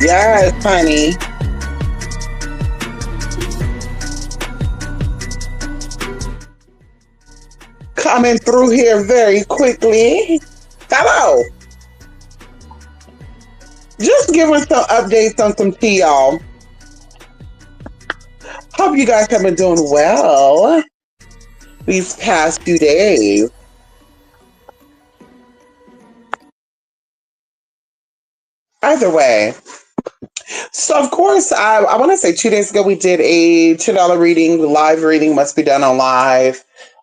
Yes, honey. Coming through here very quickly. Hello. Just giving some updates on some tea, y'all. Hope you guys have been doing well these past few days. Either way. So, of course, I want to say 2 days ago we did a $10 reading. The live reading must be done on live.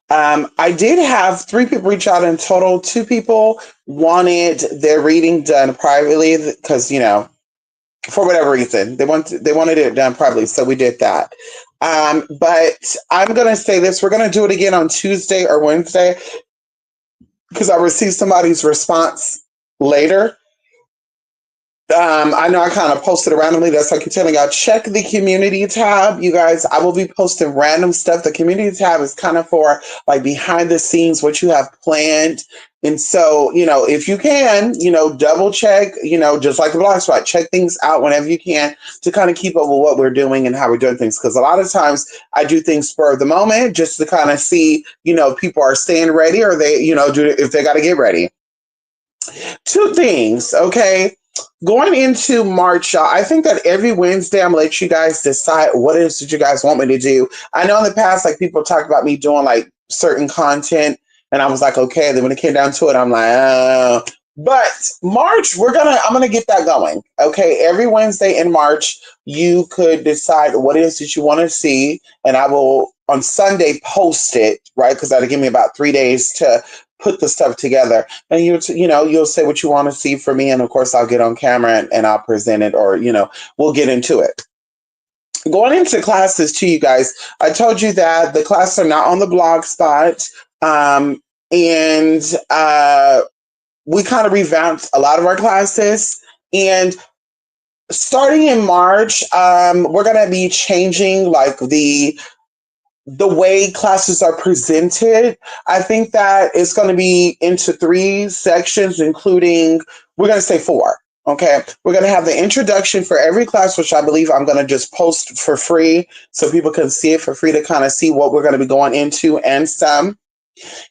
I did have three people reach out in total. Two people wanted their reading done privately because, for whatever reason, they wanted it done privately. So we did that. But I'm going to say this. We're going to do it again on Tuesday or Wednesday because I received somebody's response later. I know I kind of posted it randomly. That's like you're telling y'all, check the community tab. You guys, I will be posting random stuff. The community tab is kind of for like behind the scenes, what you have planned. And so, if you can, double check, just like the blog spot, check things out whenever you can to kind of keep up with what we're doing and how we're doing things. Because a lot of times I do things spur of the moment just to kind of see, people are staying ready or they, if they got to get ready. Two things, okay? Going into March, y'all, I think that every Wednesday I'm gonna let you guys decide what it is that you guys want me to do. I know in the past, like people talked about me doing like certain content, and I was like, okay. Then when it came down to it, I'm like, oh. But March, I'm gonna get that going. Okay, every Wednesday in March, you could decide what it is that you want to see, and I will on Sunday post it, right? Because that'll give me about 3 days to put the stuff together, and you'll say what you want to see for me, and of course I'll get on camera and I'll present it, or we'll get into it. Going into classes to you guys, I told you that the classes are not on the blog spot, and we kind of revamped a lot of our classes, and starting in March, we're going to be changing like the way classes are presented. I think that it's going to be into 3 sections, including, we're going to say 4. Okay. We're going to have the introduction for every class, which I believe I'm going to just post for free so people can see it for free to kind of see what we're going to be going into and some.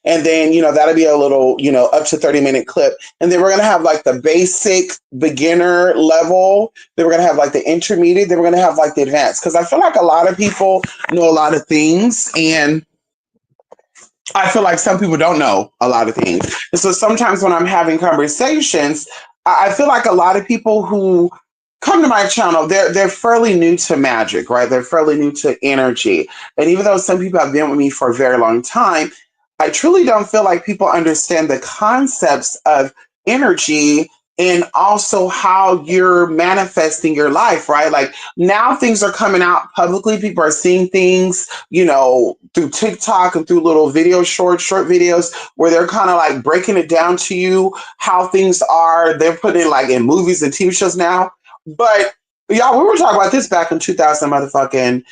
And then, that'll be a little, up to 30-minute clip. And then we're going to have like the basic beginner level. Then we're going to have like the intermediate. Then we're going to have like the advanced. Because I feel like a lot of people know a lot of things. And I feel like some people don't know a lot of things. And so sometimes when I'm having conversations, I feel like a lot of people who come to my channel, they're fairly new to magic, right? They're fairly new to energy. And even though some people have been with me for a very long time, I truly don't feel like people understand the concepts of energy and also how you're manifesting your life, right? Like now things are coming out publicly. People are seeing things, through TikTok and through little short videos where they're kind of like breaking it down to you how things are. They're putting it like in movies and TV shows now. But y'all, we were talking about this back in 2000 motherfucking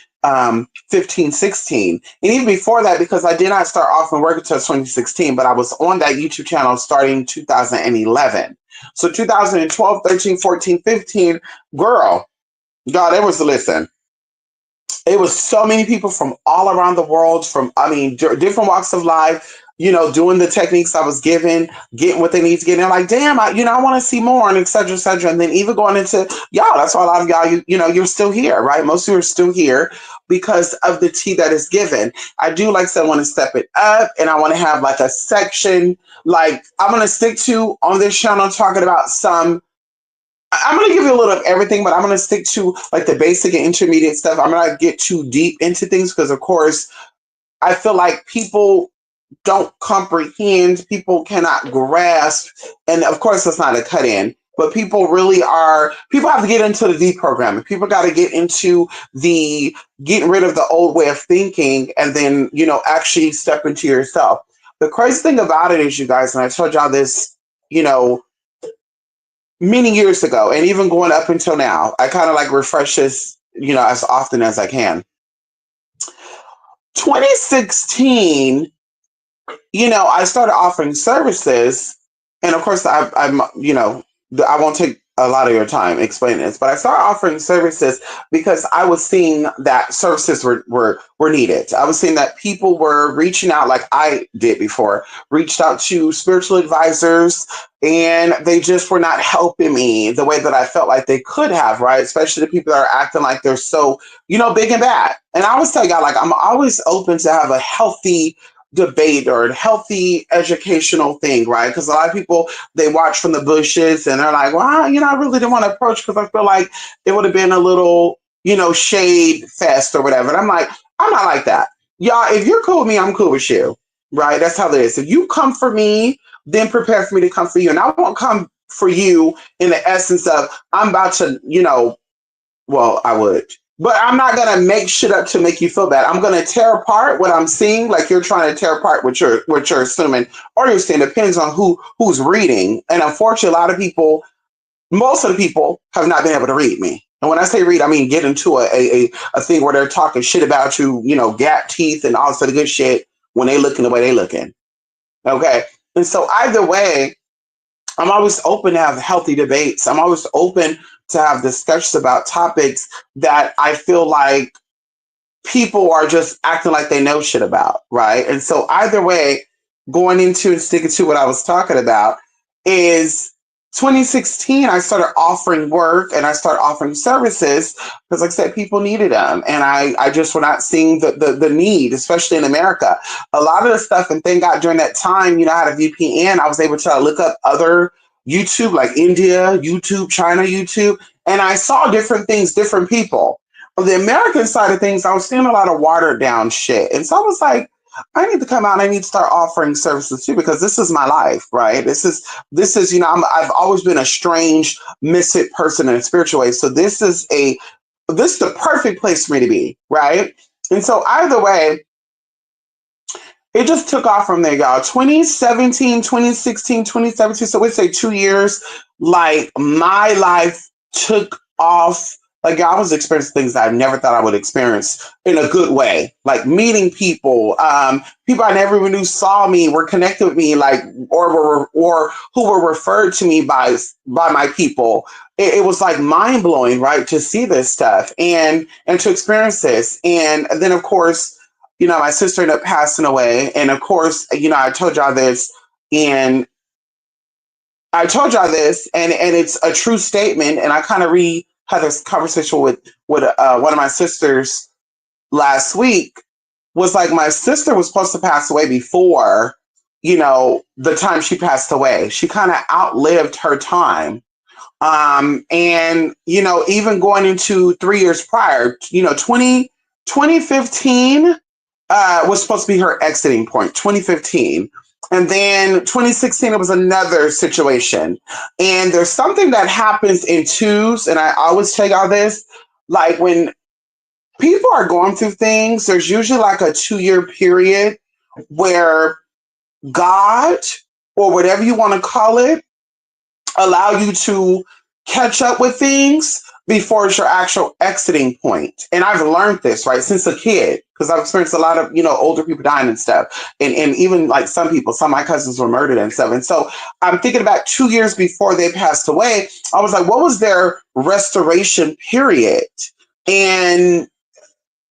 15, 16. And even before that, because I did not start off and work until 2016, but I was on that YouTube channel starting 2011. So 2012, 13, 14, 15, girl, God, it was, listen, it was so many people from all around the world, different walks of life, doing the techniques I was given, getting what they need to get. And they're like, damn, I want to see more, and et cetera, et cetera. And then even going into y'all, that's why a lot of y'all, you're still here, right? Most of you are still here because of the tea that is given. I do, like I said, want to step it up, and I want to have like a section, like I'm going to stick to on this channel talking about I'm going to give you a little of everything, but I'm going to stick to like the basic and intermediate stuff. I'm not going to get too deep into things because, of course, I feel like people don't comprehend, people cannot grasp, and of course, that's not a cut in. But people have to get into the deprogramming. People got to get into the getting rid of the old way of thinking and then, actually step into yourself. The crazy thing about it is, you guys, and I told y'all this, many years ago, and even going up until now, I kind of like refresh this, as often as I can. 2016, I started offering services, and of course, I'm, I won't take a lot of your time explaining this, but I started offering services because I was seeing that services were needed. I was seeing that people were reaching out like I did before, reached out to spiritual advisors, and they just were not helping me the way that I felt like they could have, right? Especially the people that are acting like they're so, big and bad. And I always tell y'all, like, I'm always open to have a healthy debate or a healthy educational thing, right? Because a lot of people, they watch from the bushes and they're like, well, I really didn't want to approach because I feel like it would have been a little, shade fest or whatever. And I'm like, I'm not like that. Y'all, if you're cool with me, I'm cool with you, right? That's how it is. If you come for me, then prepare for me to come for you. And I won't come for you in the essence of I'm about to, well, I would. But I'm not gonna make shit up to make you feel bad. I'm gonna tear apart what I'm seeing, like you're trying to tear apart what you're assuming or you're saying. Depends on who's reading. And unfortunately, a lot of people, most of the people, have not been able to read me. And when I say read, I mean get into a thing where they're talking shit about you, gap teeth and all sort of good shit when they looking the way they looking. Okay. And so either way, I'm always open to have healthy debates. I'm always open to have discussions about topics that I feel like people are just acting like they know shit about, right? And so either way, going into and sticking to what I was talking about is 2016, I started offering work and I started offering services because, like I said, people needed them. And I just were not seeing the need, especially in America. A lot of the stuff, and thank God during that time, I had a VPN. I was able to look up other YouTube, like India, YouTube, China, YouTube, and I saw different things, different people. On the American side of things, I was seeing a lot of watered down shit. And so I was like, I need to come out and I need to start offering services too because this is my life, right? This is I've always been a strange misfit person in a spiritual way. So this is the perfect place for me to be, right? And so either way, it just took off from there, y'all. 2017, 2016, 2017. So we say 2 years, like my life took off. Like I was experiencing things I never thought I would experience in a good way. Like meeting people, people I never even knew saw me, were connected with me, like or who were referred to me by my people. It was like mind blowing, right, to see this stuff and to experience this. And then of course, my sister ended up passing away. And of course, I told y'all this, and and it's a true statement. And I kind of had this conversation with one of my sisters last week. Was like my sister was supposed to pass away before, the time she passed away. She kind of outlived her time. And even going into 3 years prior, 2015 was supposed to be her exiting point, 2015. And then 2016, it was another situation. And there's something that happens in twos. And I always tell y'all this, like when people are going through things, there's usually like a 2 year period where God, or whatever you want to call it, allow you to catch up with things before it's your actual exiting point. And I've learned this, right, since a kid, because I've experienced a lot of, older people dying and stuff. And even like some of my cousins were murdered and stuff. And so I'm thinking about 2 years before they passed away, I was like, what was their restoration period? And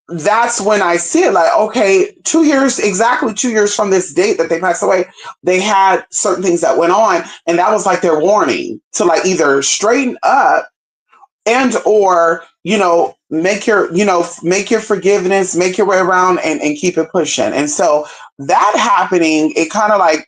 that's when I see it like, okay, 2 years, exactly 2 years from this date that they passed away, they had certain things that went on. And that was like their warning to like either straighten up and or, make your forgiveness, make your way around and keep it pushing. And so that happening, it kind of like,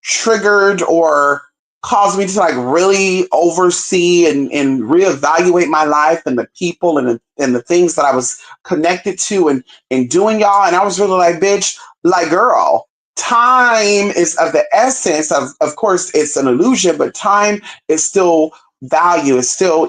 triggered or caused me to like really oversee and reevaluate my life and the people and the things that I was connected to and doing, y'all. And I was really like, bitch, like, girl, time is of the essence. Of course, it's an illusion, but time is still value. It's still,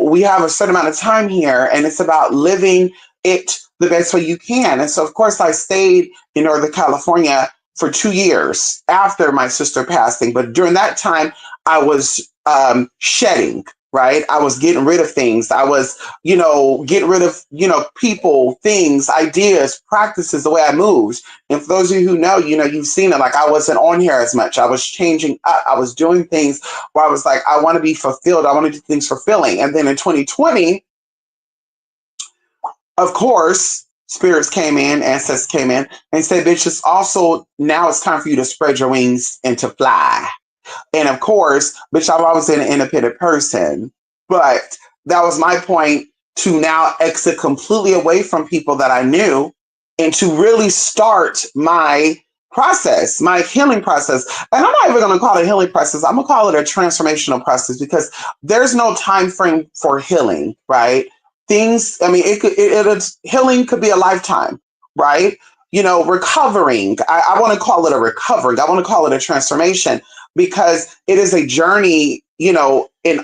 we have a certain amount of time here, and it's about living it the best way you can. And so, of course, I stayed in Northern California for 2 years after my sister passing. But during that time, I was shedding, right? I was getting rid of things. I was, getting rid of, people, things, ideas, practices, the way I moved. And for those of you who know, you've seen it. Like I wasn't on here as much. I was changing up. I was doing things where I was like, I want to be fulfilled. I want to do things fulfilling. And then in 2020, of course, spirits came in, ancestors came in and said, bitch, it's also now it's time for you to spread your wings and to fly. And of course, bitch, I've always been an independent person, but that was my point to now exit completely away from people that I knew and to really start my process, my healing process. And I'm not even going to call it a healing process. I'm going to call it a transformational process because there's no time frame for healing, right? Things, I mean, healing could be a lifetime, right? Recovering. I want to call it a recovery. I want to call it a transformation because it is a journey, in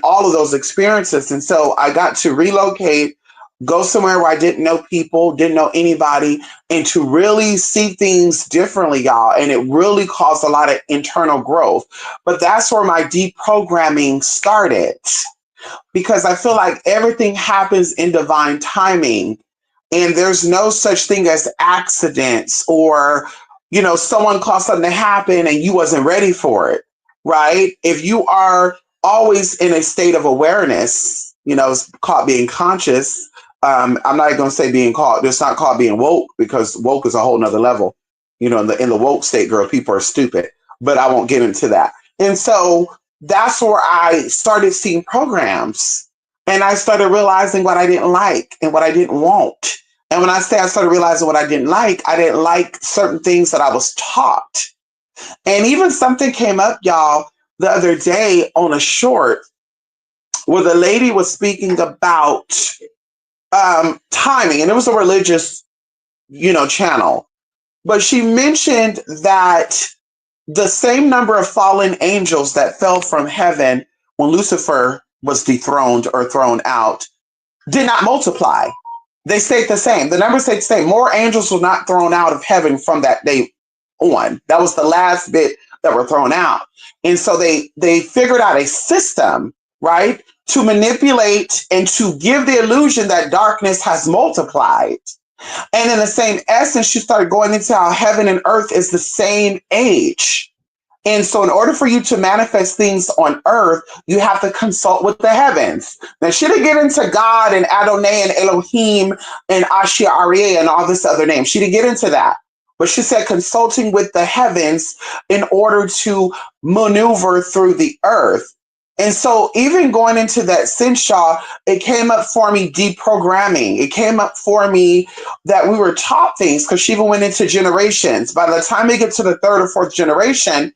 all of those experiences. And so I got to relocate, go somewhere where I didn't know people, didn't know anybody, and to really see things differently, y'all. And it really caused a lot of internal growth. But that's where my deprogramming started because I feel like everything happens in divine timing. And there's no such thing as accidents or, someone caused something to happen and you wasn't ready for it, right? If you are always in a state of awareness, it's called being conscious. I'm not going to say being called. It's not called being woke because woke is a whole nother level. In the woke state, girl, people are stupid. But I won't get into that. And so that's where I started seeing programs, and I started realizing what I didn't like and what I didn't want. And when I say I started realizing what I didn't like certain things that I was taught. And even something came up, y'all, the other day on a short where the lady was speaking about timing, and it was a religious, channel. But she mentioned that the same number of fallen angels that fell from heaven when Lucifer was dethroned or thrown out did not multiply. They stayed the same. The numbers stayed the same. More angels were not thrown out of heaven from that day on. That was the last bit that were thrown out. And so they figured out a system, right, to manipulate and to give the illusion that darkness has multiplied. And in the same essence, she started going into how heaven and earth is the same age. And so in order for you to manifest things on earth, you have to consult with the heavens. Now, she didn't get into God and Adonai and Elohim and Asher Aryeh and all this other name. She didn't get into that. But she said consulting with the heavens in order to maneuver through the earth. And so even going into that Sinshaw, it came up for me deprogramming. It came up for me that we were taught things because she even went into generations. By the time we get to the third or fourth generation,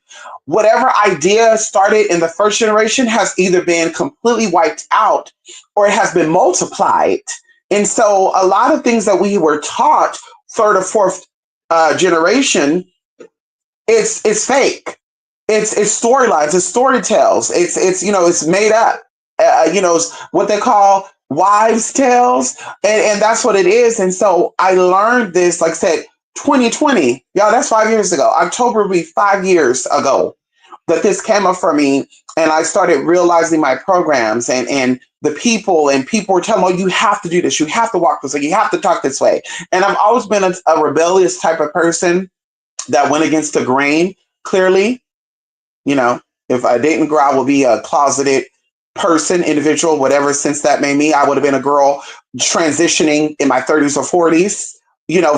whatever idea started in the first generation has either been completely wiped out or it has been multiplied. And so a lot of things that we were taught third or fourth generation, it's fake. It's storylines, it's story tales. It's made up. It's what they call wives' tales, and that's what it is. And so I learned this, like I said, 2020, y'all. That's 5 years ago. October will be 5 years ago that this came up for me, and I started realizing my programs and the people, and people were telling me, oh, you have to do this, you have to walk this way, you have to talk this way. And I've always been a rebellious type of person that went against the grain. Clearly. If I didn't grow, I would be a closeted person, individual, whatever sense that may mean. I would have been a girl transitioning in my 30s or 40s,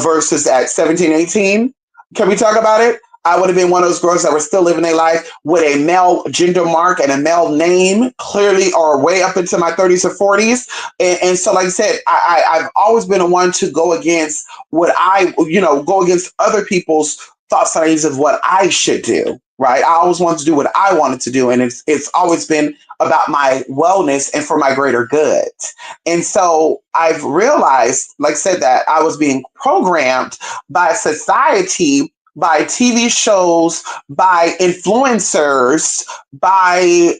versus at 17, 18. Can we talk about it? I would have been one of those girls that were still living their life with a male gender mark and a male name, clearly, or way up into my 30s or 40s. And so, like I said, I've always been a one to go against go against other people's thoughts and ideas of what I should do. Right. I always wanted to do what I wanted to do. And it's always been about my wellness and for my greater good. And so I've realized, like I said, that I was being programmed by society, by TV shows, by influencers, by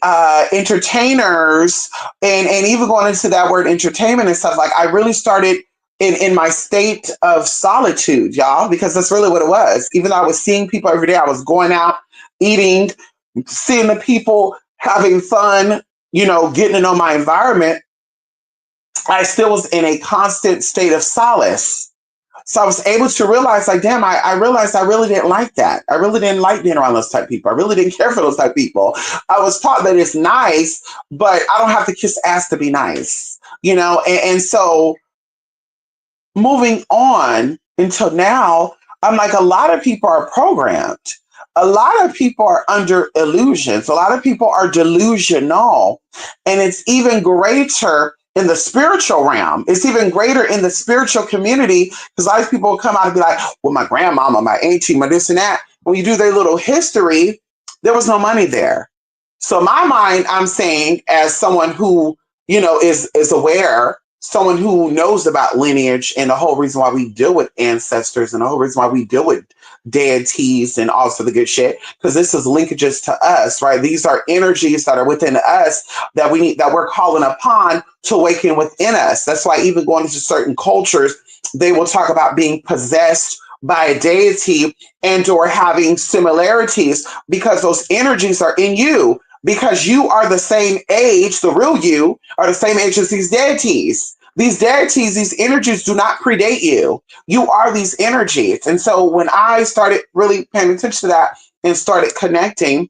entertainers, and even going into that word entertainment and stuff. Like I really started in my state of solitude, y'all, because that's really what it was. Even though I was seeing people every day, I was going out, eating, seeing the people having fun, getting to know my environment, I still was in a constant state of solace. So I was able to realize, like, damn, I realized I really didn't like that. I really didn't like being around those type of people. I really didn't care for those type of people. I was taught that it's nice, but I don't have to kiss ass to be nice, and so moving on until now, I'm like, a lot of people are programmed. A lot of people are under illusions. A lot of people are delusional. And it's even greater in the spiritual realm. It's even greater in the spiritual community because a lot of people will come out and be like, well, my grandmama, my auntie, my this and that. When you do their little history, there was no money there. So in my mind, I'm saying, as someone who, is aware, someone who knows about lineage and the whole reason why we deal with ancestors and the whole reason why we deal with deities and also the good shit, because this is linkages to us, right? These are energies that are within us that we're calling upon to awaken within us. That's why even going into certain cultures, they will talk about being possessed by a deity and or having similarities because those energies are in you, because you are the same age, the real you are the same age as these deities. These deities, these energies do not predate you. You are these energies. And so when I started really paying attention to that and started connecting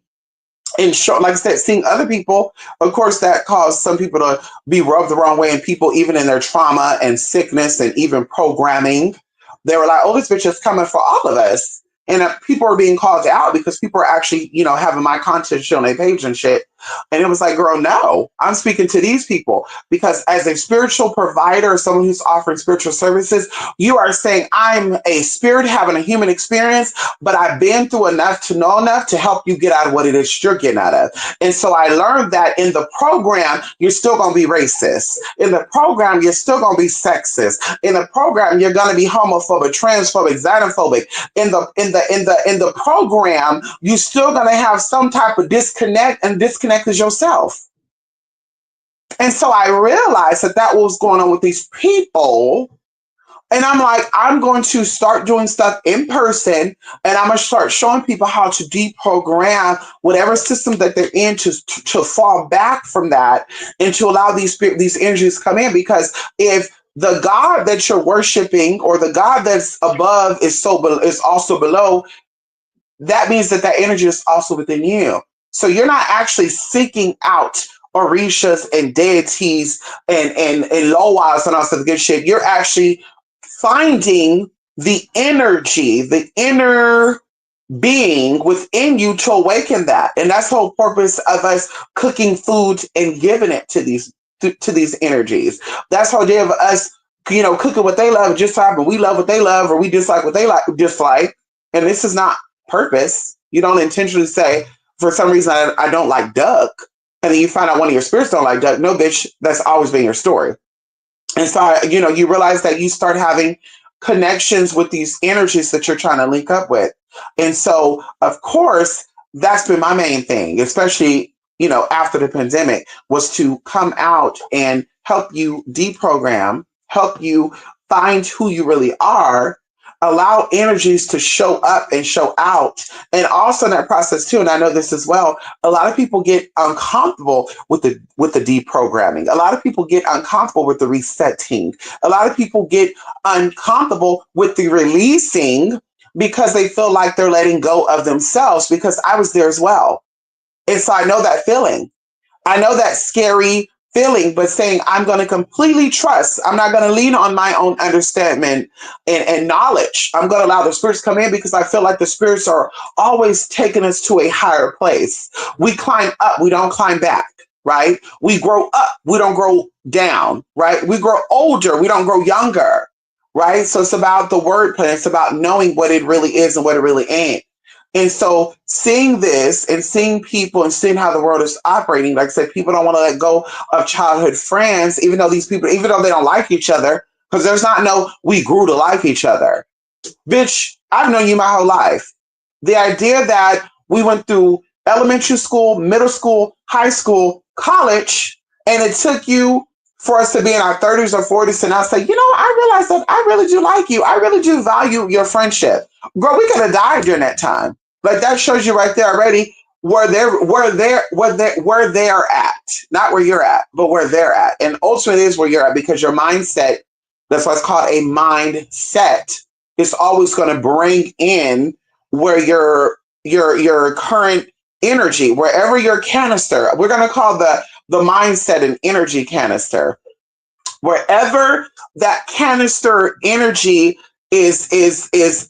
and like I said, seeing other people, of course, that caused some people to be rubbed the wrong way, and people, even in their trauma and sickness and even programming, they were like, oh, this bitch is coming for all of us. And people are being called out because people are actually, having my content shown on their page and shit. And it was like, girl, no, I'm speaking to these people because as a spiritual provider, someone who's offering spiritual services, you are saying, I'm a spirit having a human experience, but I've been through enough to know enough to help you get out of what it is you're getting out of. And so I learned that in the program, you're still going to be racist. In the program, you're still going to be sexist. In the program, you're going to be homophobic, transphobic, xenophobic. In the program, you're still going to have some type of disconnect, and disconnect is yourself. And so I realized that was going on with these people. And I'm like, I'm going to start doing stuff in person, and I'm going to start showing people how to deprogram whatever system that they're in to fall back from that and to allow these energies to come in. Because if the God that you're worshiping or the God that's above is also below, that means that energy is also within you. So you're not actually seeking out orishas and deities and loas and all sorts of good shit. You're actually finding the energy, the inner being within you to awaken that. And that's the whole purpose of us cooking food and giving it to these energies. That's the whole day of us, cooking what they love, just like we love what they love, or we dislike what they dislike. And this is not purpose. You don't intentionally say, for some reason, I don't like duck. And then you find out one of your spirits don't like duck. No, bitch, that's always been your story. And so, you realize that you start having connections with these energies that you're trying to link up with. And so, of course, that's been my main thing, especially, after the pandemic, was to come out and help you deprogram, help you find who you really are, allow energies to show up and show out. And also in that process too, and I know this as well, a lot of people get uncomfortable with the deprogramming. A lot of people get uncomfortable with the resetting. A lot of people get uncomfortable with the releasing because they feel like they're letting go of themselves, because I was there as well. And so I know that feeling. I know that scary feeling, but saying I'm going to completely trust. I'm not going to lean on my own understanding and knowledge. I'm going to allow the spirits come in, because I feel like the spirits are always taking us to a higher place. We climb up, we don't climb back, right? We grow up, we don't grow down, right? We grow older, we don't grow younger, right? So it's about the wordplay. It's about knowing what it really is and what it really ain't. And so seeing this and seeing people and seeing how the world is operating, like I said, people don't want to let go of childhood friends, even though they don't like each other, because there's not no, we grew to like each other. Bitch, I've known you my whole life. The idea that we went through elementary school, middle school, high school, college, and it took you for us to be in our 30s or 40s and I say, I realize that I really do like you. I really do value your friendship. Girl, we could have died during that time. Like, that shows you right there already where they're at, not where you're at, but where they're at. And ultimately is where you're at because your mindset, that's why it's called a mindset, is always going to bring in where your current energy, wherever your canister, we're going to call the mindset an energy canister. Wherever that canister energy is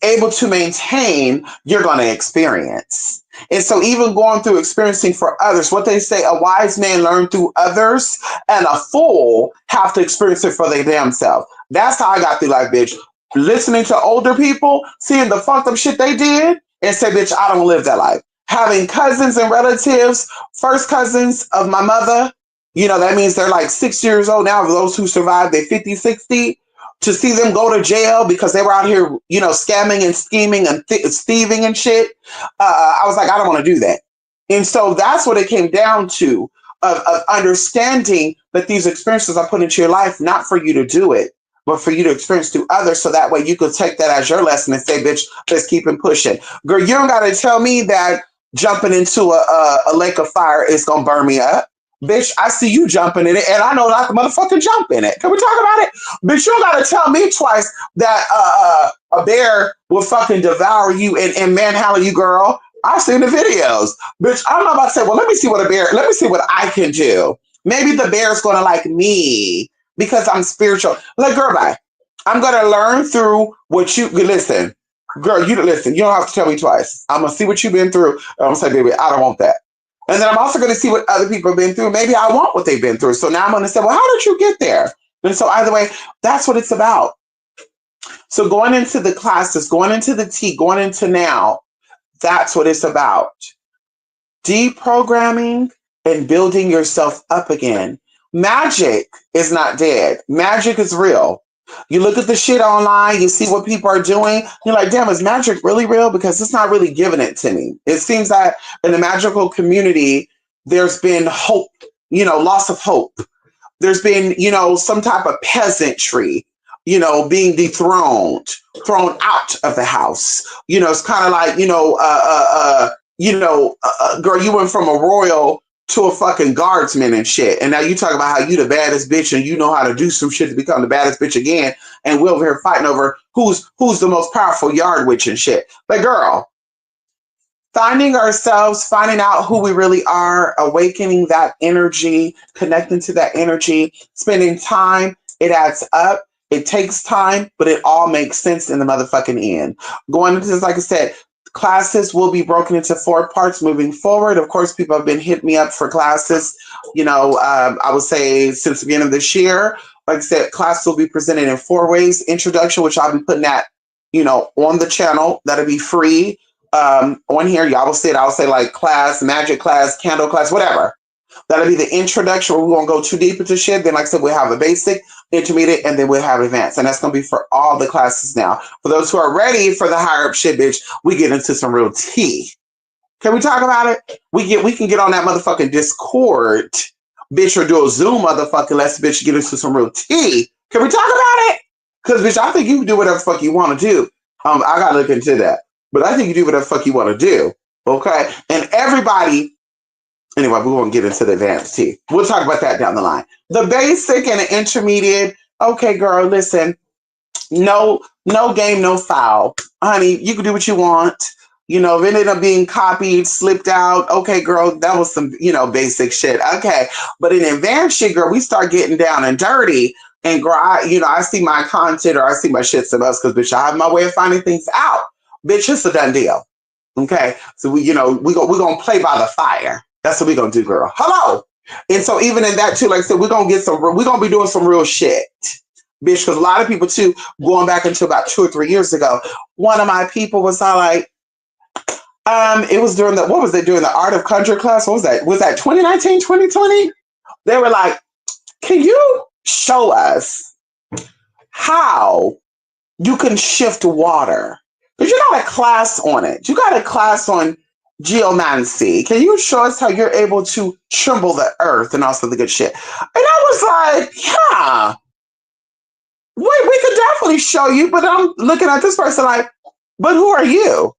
able to maintain, you're going to experience. And so even going through experiencing for others, what they say, a wise man learn through others, and a fool have to experience it for their damn self. That's how I got through life, bitch. Listening to older people, seeing the fucked up shit they did, and say, bitch, I don't live that life. Having cousins and relatives, first cousins of my mother, that means they're like 6 years old now. Those who survived, they're 50, 60. To see them go to jail because they were out here, scamming and scheming and thieving and shit. I was like, I don't want to do that. And so that's what it came down to, of understanding that these experiences are put into your life, not for you to do it, but for you to experience through others. So that way you could take that as your lesson and say, bitch, let's keep it pushing. Girl, you don't got to tell me that jumping into a lake of fire is going to burn me up. Bitch, I see you jumping in it, and I know not to motherfucking jump in it. Can we talk about it? Bitch, you don't gotta tell me twice that a bear will fucking devour you and manhandle you, girl. I've seen the videos. Bitch, I'm not about to say, well, let me see what I can do. Maybe the bear's gonna like me because I'm spiritual. Like, girl, bye. I'm gonna learn through what you listen. Girl, you listen, you don't have to tell me twice. I'm gonna see what you've been through. I'm gonna say, baby, I don't want that. And then I'm also going to see what other people have been through. Maybe I want what they've been through. So now I'm going to say, well, how did you get there? And so either way, that's what it's about. So going into the classes, going into the tea, going into now, that's what it's about. Deprogramming and building yourself up again. Magic is not dead. Magic is real. You look at the shit online, you see what people are doing, you're like, damn, is magic really real? Because it's not really giving it to me. It seems that in the magical community, there's been hope, loss of hope. There's been, some type of peasantry, being dethroned, thrown out of the house. It's kind of like, girl, you went from a royal to a fucking guardsman and shit. And now you talk about how you the baddest bitch and you know how to do some shit to become the baddest bitch again. And we're over here fighting over who's the most powerful yard witch and shit. But girl, finding ourselves, finding out who we really are, awakening that energy, connecting to that energy, spending time, it adds up. It takes time, but it all makes sense in the motherfucking end. Going into this, like I said, classes will be broken into 4 parts moving forward. Of course, people have been hitting me up for classes, I would say since the beginning of this year. Like I said, classes will be presented in 4 ways. Introduction, which I'll be putting that, on the channel. That'll be free. On here, y'all will see it. I'll say like class, magic class, candle class, whatever. That'll be the introduction where we won't go too deep into shit. Then, like I said, we'll have a basic, intermediate, and then we'll have advanced. And that's going to be for all the classes now. For those who are ready for the higher up shit, bitch, we get into some real tea. Can we talk about it? We can get on that motherfucking Discord, bitch, or do a Zoom motherfucking let's bitch get into some real tea. Can we talk about it? Because, bitch, I think you can do whatever the fuck you want to do. I got to look into that. But I think you do whatever the fuck you want to do. Okay? And everybody... Anyway, we won't get into the advanced tea. We'll talk about that down the line. The basic and the intermediate. Okay, girl, listen. No game, no foul. Honey, you can do what you want. If it ended up being copied, slipped out. Okay, girl, that was some, basic shit. Okay. But in advanced shit, girl, we start getting down and dirty. And girl, I see my content or I see my shit some else because, bitch, I have my way of finding things out. Bitch, it's a done deal. Okay. So we're going to play by the fire. That's what we're going to do, girl. Hello. And so even in that too, like I said, we're going to be doing some real shit. Bitch, because a lot of people too, going back into about 2 or 3 years ago, one of my people was all like, it was during the Art of Conjure class? What was that? Was that 2019, 2020? They were like, can you show us how you can shift water? Because you got a class on it. You got a class on geomancy. Can you show us how you're able to tremble the earth and also the good shit? And I was like, yeah, we could definitely show you. But I'm looking at this person like, but who are you?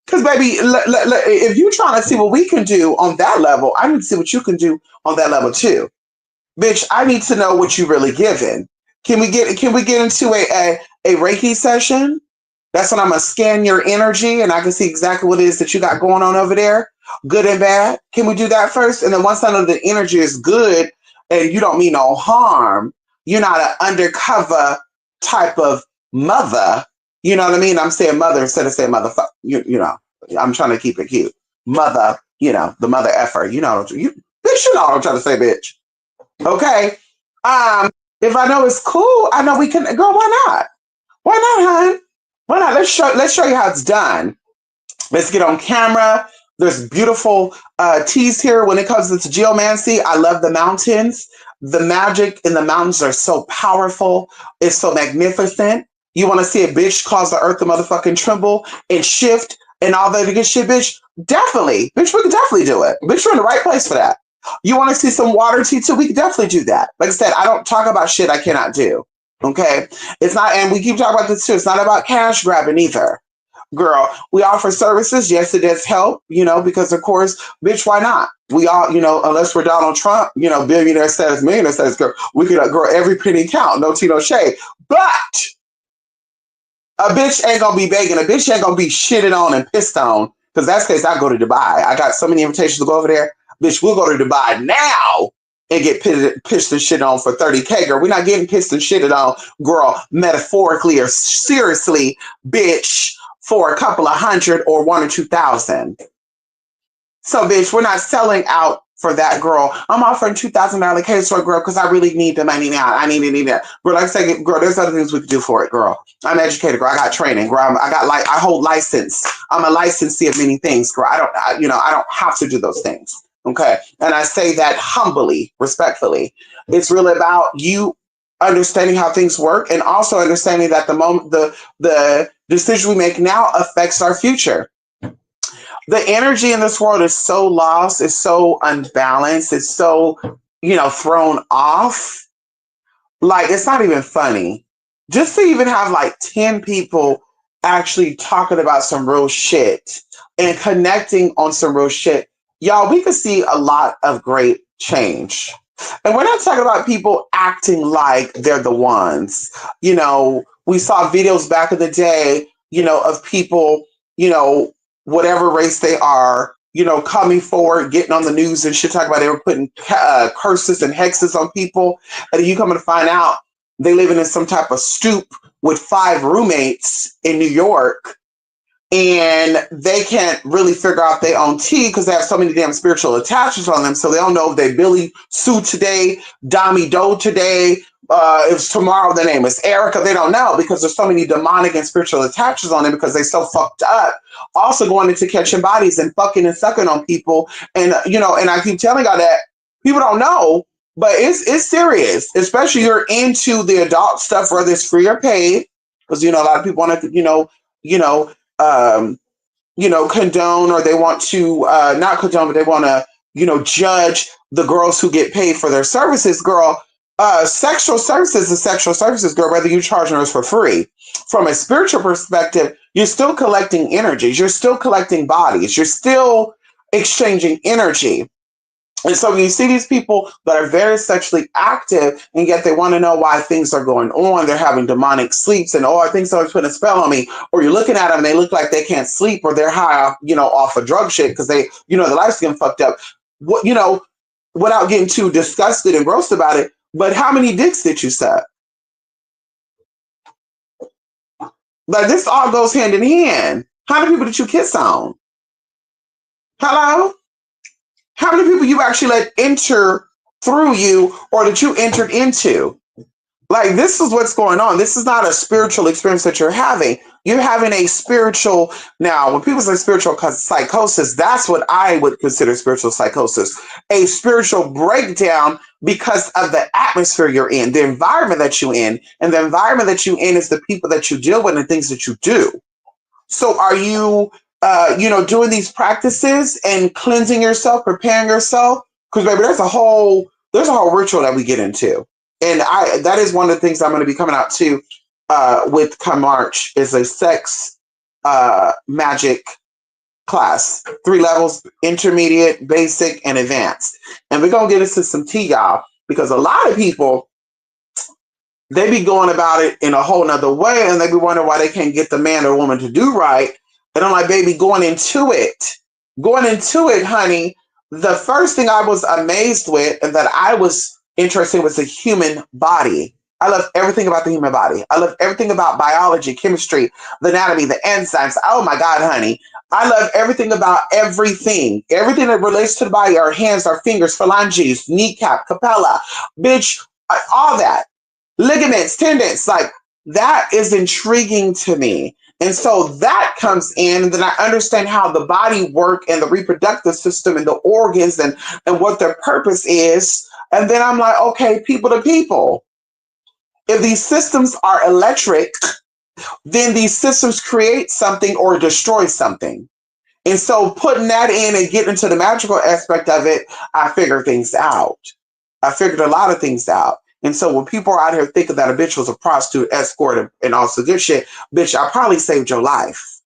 Because baby, if you're trying to see what we can do on that level, I need to see what you can do on that level too. Bitch, I need to know what you really giving. Can we get into a Reiki session? That's when I'm gonna scan your energy and I can see exactly what it is that you got going on over there, good and bad. Can we do that first? And then once I know the energy is good and you don't mean no harm, you're not an undercover type of mother. You know what I mean? I'm saying mother instead of saying motherfucker. You know, I'm trying to keep it cute. Mother, the mother effer. Bitch, you know what I'm trying to say, bitch. Okay. Um, if I know it's cool, I know we can go. Why not? Why not, hon? Why not? Let's show you how it's done. Let's get on camera. There's beautiful teas here. When it comes to geomancy, I love the mountains. The magic in the mountains are so powerful. It's so magnificent. You want to see a bitch cause the earth to motherfucking tremble and shift and all that good shit, bitch? Definitely. Bitch, we can definitely do it. Bitch, you're in the right place for that. You want to see some water tea too? We can definitely do that. Like I said, I don't talk about shit I cannot do. Okay? It's not, and we keep talking about this too. It's not about cash grabbing either. Girl, we offer services. Yes, it does help, because of course, bitch, why not? We all, unless we're Donald Trump, billionaire status, millionaire status, girl, we could grow every penny count, no tea, no shade. But a bitch ain't gonna be begging. A bitch ain't gonna be shitted on and pissed on. Because that's the case, I go to Dubai. I got so many invitations to go over there. Bitch, we'll go to Dubai now and get pissed and shit on for 30K, girl. We're not getting pissed and shitted on, girl, metaphorically or seriously, bitch, for a couple of hundred or 1 or 2,000. So, bitch, we're not selling out for that, girl. I'm offering $2,000 case for a girl because I really need the money now. I need it. Girl, like I say, girl, there's other things we could do for it, girl. I'm educated, girl. I got training, girl. I hold license. I'm a licensee of many things, girl. I don't have to do those things. Okay. And I say that humbly, respectfully. It's really about you understanding how things work and also understanding that the decision we make now affects our future. The energy in this world is so lost, it's so unbalanced, it's so, thrown off. Like, it's not even funny. Just to even have like 10 people actually talking about some real shit and connecting on some real shit, y'all, we could see a lot of great change. And we're not talking about people acting like they're the ones. We saw videos back in the day, of people, whatever race they are, coming forward, getting on the news and shit, talking about they were putting curses and hexes on people. And you coming to find out they living in some type of stoop with 5 roommates in New York and they can't really figure out their own tea because they have so many damn spiritual attachments on them. So they don't know if they Billy Sue today, Dami Doe today, if tomorrow their name is Erica. They don't know because there's so many demonic and spiritual attachments on them because they so fucked up. Also going into catching bodies and fucking and sucking on people. And, and I keep telling y'all that people don't know, but it's serious, especially you're into the adult stuff, whether it's free or paid. Because, a lot of people want to, um, condone, or they want to not condone, but they want to, judge the girls who get paid for their services. Girl, sexual services is sexual services, girl, whether you charge us for free. From a spiritual perspective, you're still collecting energies, you're still collecting bodies, you're still exchanging energy. And so when you see these people that are very sexually active and yet they want to know why things are going on, they're having demonic sleeps and, I think someone's putting a spell on me, or you're looking at them and they look like they can't sleep or they're high, off of drug shit because they, their life's getting fucked up. What, without getting too disgusted and gross about it, but how many dicks did you suck? Like, this all goes hand in hand. How many people did you kiss on? Hello? How many people you actually let enter through you or that you entered into? Like, this is what's going on. This is not a spiritual experience that you're having. You're having a spiritual, now, when people say spiritual psychosis, that's what I would consider spiritual psychosis. A spiritual breakdown because of the atmosphere you're in, the environment that you're in. And the environment that you're in is the people that you deal with and things that you do. So are you, doing these practices and cleansing yourself, preparing yourself? Because baby, there's a whole ritual that we get into, and that is one of the things I'm going to be coming out to with come March is a sex magic class. 3 levels: intermediate, basic, and advanced. And we're gonna get into some tea, y'all, because a lot of people, they be going about it in a whole nother way, and they be wondering why they can't get the man or woman to do right. And I'm like, baby, going into it, honey, the first thing I was amazed with and that I was interested in was the human body. I love everything about the human body. I love everything about biology, chemistry, the anatomy, the enzymes. Oh my God, honey. I love everything about everything. Everything that relates to the body, our hands, our fingers, phalanges, kneecap, capella, bitch, all that. Ligaments, tendons, like that is intriguing to me. And so that comes in, and then I understand how the body work and the reproductive system and the organs and what their purpose is. And then I'm like, okay, people to people. If these systems are electric, then these systems create something or destroy something. And so putting that in and getting into the magical aspect of it, I figured things out. I figured a lot of things out. And so when people are out here thinking that a bitch was a prostitute, escort, and all sorts of good shit, bitch, I probably saved your life.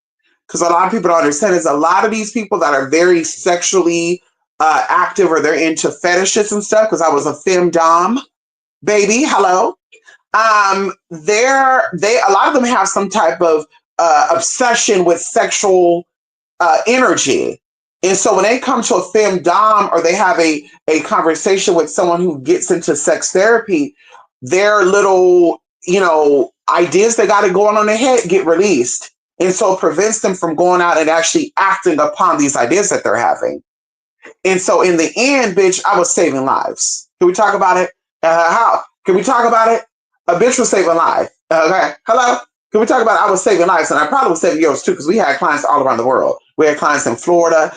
Because a lot of people don't understand is a lot of these people that are very sexually active, or they're into fetishes and stuff, because I was a femdom, baby, hello. A lot of them have some type of obsession with sexual energy. And so when they come to a femdom, or they have a conversation with someone who gets into sex therapy, their little, ideas they got it going on their head get released. And so it prevents them from going out and actually acting upon these ideas that they're having. And so in the end, bitch, I was saving lives. Can we talk about it? How? Can we talk about it? A bitch was saving lives. Okay. Hello? Can we talk about it? I was saving lives, and I probably was saving yours too, because we had clients all around the world. We had clients in Florida,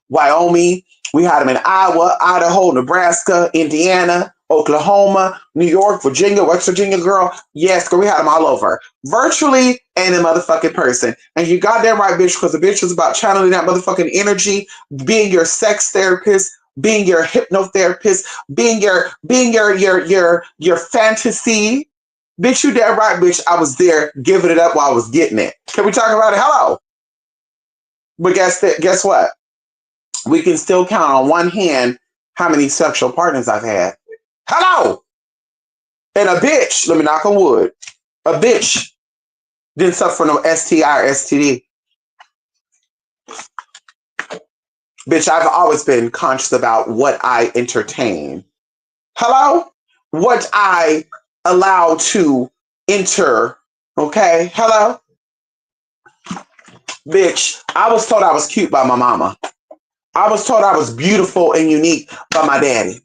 Wyoming. We had them in Iowa, Idaho, Nebraska, Indiana, Oklahoma, New York, Virginia, West Virginia, girl. Yes, girl, we had them all over. Virtually and in motherfucking person. And you got that right, bitch, because the bitch was about channeling that motherfucking energy, being your sex therapist, being your hypnotherapist, being your fantasy. Bitch, you dead right, bitch. I was there giving it up while I was getting it. Can we talk about it? Hello. But guess what? We can still count on one hand how many sexual partners I've had. Hello. And a bitch, let me knock on wood, a bitch didn't suffer from no STI or STD. Bitch, I've always been conscious about what I entertain. Hello? What I allow to enter. Okay? Hello? Bitch, I was told I was cute by my mama. I was told I was beautiful and unique by my daddy.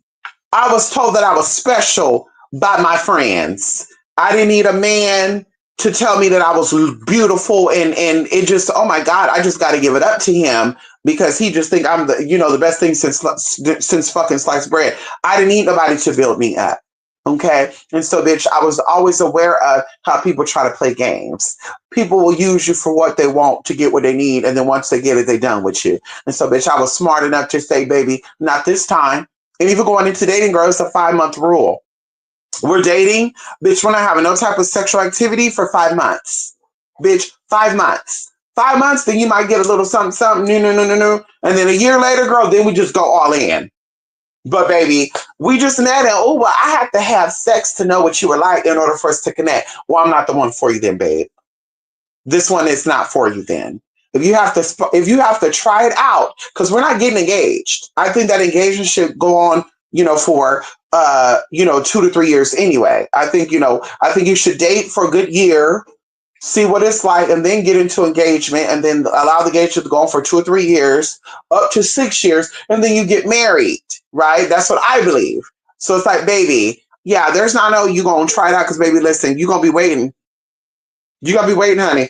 I was told that I was special by my friends. I didn't need a man to tell me that I was beautiful, and it just, oh my God, I just got to give it up to him, because he just think I'm the best thing since fucking sliced bread. I didn't need nobody to build me up. Okay. And so, bitch, I was always aware of how people try to play games. People will use you for what they want to get what they need. And then once they get it, they're done with you. And so, bitch, I was smart enough to say, baby, not this time. And even going into dating, girl, it's a 5-month rule. We're dating, bitch, we're not having no type of sexual activity for 5 months. Bitch, 5 months. 5 months, then you might get a little something, no. And then a year later, girl, then we just go all in. But baby, we just met, and oh, well, I have to have sex to know what you were like in order for us to connect. Well, I'm not the one for you then, babe. This one is not for you then. If you have to try it out, because we're not getting engaged. I think that engagement should go on, for 2 to 3 years anyway. I think you should date for a good year, see what it's like, and then get into engagement, and then allow the engagement to go on for 2 or 3 years, up to 6 years, and then you get married, right? That's what I believe. So it's like, baby, yeah, there's not no you gonna try it out, because baby, listen, you're gonna be waiting. You're gonna be waiting, honey.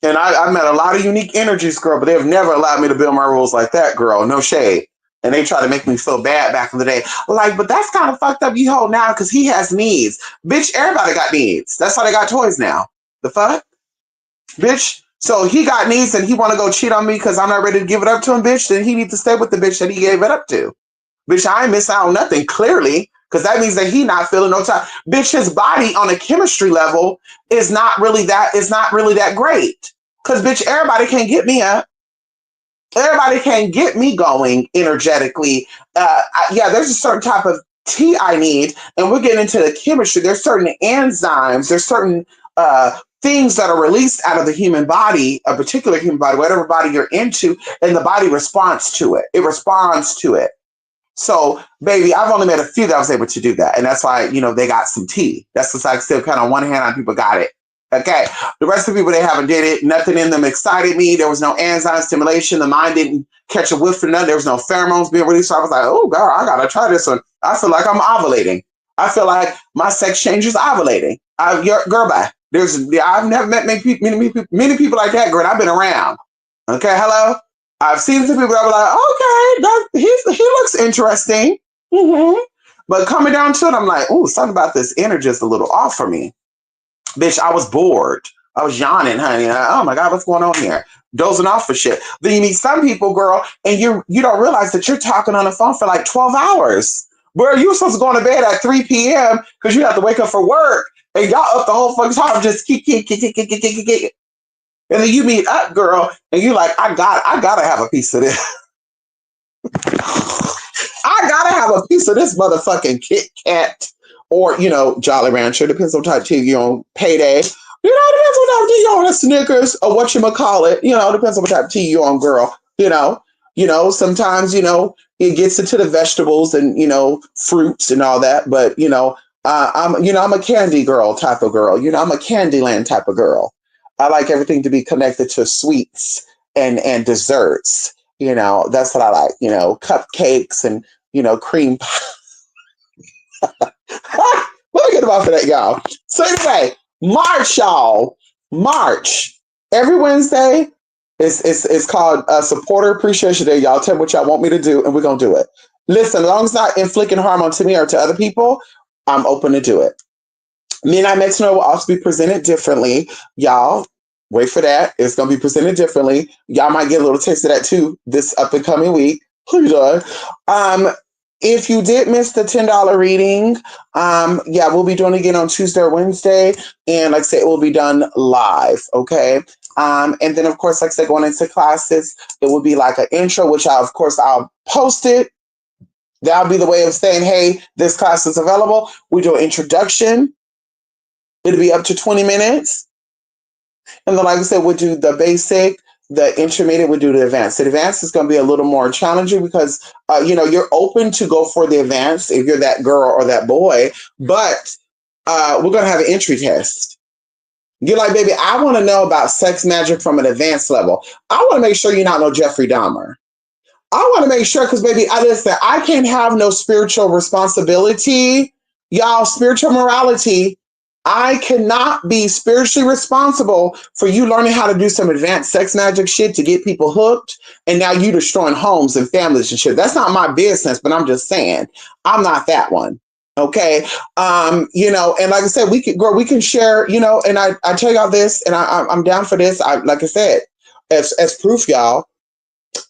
And I met a lot of unique energies, girl, but they've never allowed me to build my rules like that, girl. No shade. And they try to make me feel bad back in the day. Like, but that's kind of fucked up, you hold now, because he has needs. Bitch, everybody got needs. That's why they got toys now. The fuck? Bitch. So he got needs and he want to go cheat on me because I'm not ready to give it up to him, bitch. Then he needs to stay with the bitch that he gave it up to. Bitch, I ain't miss out on nothing, clearly, because that means that he not feeling no time. Bitch, his body on a chemistry level is not really that great. Because, bitch, everybody can't get me up. Everybody can't get me going energetically. Yeah, there's a certain type of tea I need, and we're getting into the chemistry. There's certain enzymes, there's certain things that are released out of the human body, a particular human body, whatever body you're into, and the body responds to it. It responds to it. So, baby, I've only met a few that was able to do that. And that's why, they got some tea. That's just like still kind of one hand on people got it. Okay. The rest of the people, they haven't did it. Nothing in them excited me. There was no enzyme stimulation. The mind didn't catch a whiff for none. There was no pheromones being released. So I was like, oh, girl, I got to try this one. I feel like I'm ovulating. I feel like my sex change is ovulating. Girl, bye. I've never met many people like that, girl. I've been around. Okay. Hello. I've seen some people that were like, okay, he looks interesting. Mm-hmm. But coming down to it, I'm like, oh, something about this energy is a little off for me. Bitch, I was bored. I was yawning, honey. Oh my God, what's going on here? Dozing off for shit. Then you meet some people, girl, and you don't realize that you're talking on the phone for like 12 hours. Where you were supposed to go to bed at 3 p.m. because you have to wake up for work. And y'all up the whole fucking time just kick. And then you meet up, girl, and you're like, I gotta have a piece of this. I gotta have a piece of this motherfucking Kit Kat or, Jolly Rancher. Depends on what type of tea you're on, Payday. Depends on what type of tea you're on, Snickers or whatchamacallit. Depends on what type of tea you're on, girl. Sometimes, it gets into the vegetables and, fruits and all that. But, I'm a candy girl type of girl. I'm a Candyland type of girl. I like everything to be connected to sweets and desserts. That's what I like. Cupcakes and, cream pie. Let me get off of that, y'all. So anyway, March, y'all. March. Every Wednesday is called Supporter Appreciation Day. Y'all tell me what y'all want me to do, and we're going to do it. Listen, as long as it's not inflicting harm onto me or to other people, I'm open to do it. Midnight Metronome will also be presented differently. Y'all, wait for that. It's going to be presented differently. Y'all might get a little taste of that too this up and coming week. If you did miss the $10 reading, we'll be doing it again on Tuesday or Wednesday. And like I said, it will be done live. Okay. And then, of course, like I said, going into classes, it will be like an intro, which I'll post it. That'll be the way of saying, hey, this class is available. We do an introduction. It'll be up to 20 minutes. And then, like I said, we'll do the basic, the intermediate, we'll do the advanced. The advanced is going to be a little more challenging because, you're open to go for the advanced if you're that girl or that boy. But we're going to have an entry test. You're like, baby, I want to know about sex magic from an advanced level. I want to make sure you're not no Jeffrey Dahmer. I want to make sure, because baby, I can't have no spiritual responsibility. Y'all, spiritual morality. I cannot be spiritually responsible for you learning how to do some advanced sex magic shit to get people hooked. And now you destroying homes and families and shit. That's not my business, but I'm just saying, I'm not that one. Okay. And like I said, we can share, and I tell y'all this, and I'm down for this. Like I said, as proof, y'all,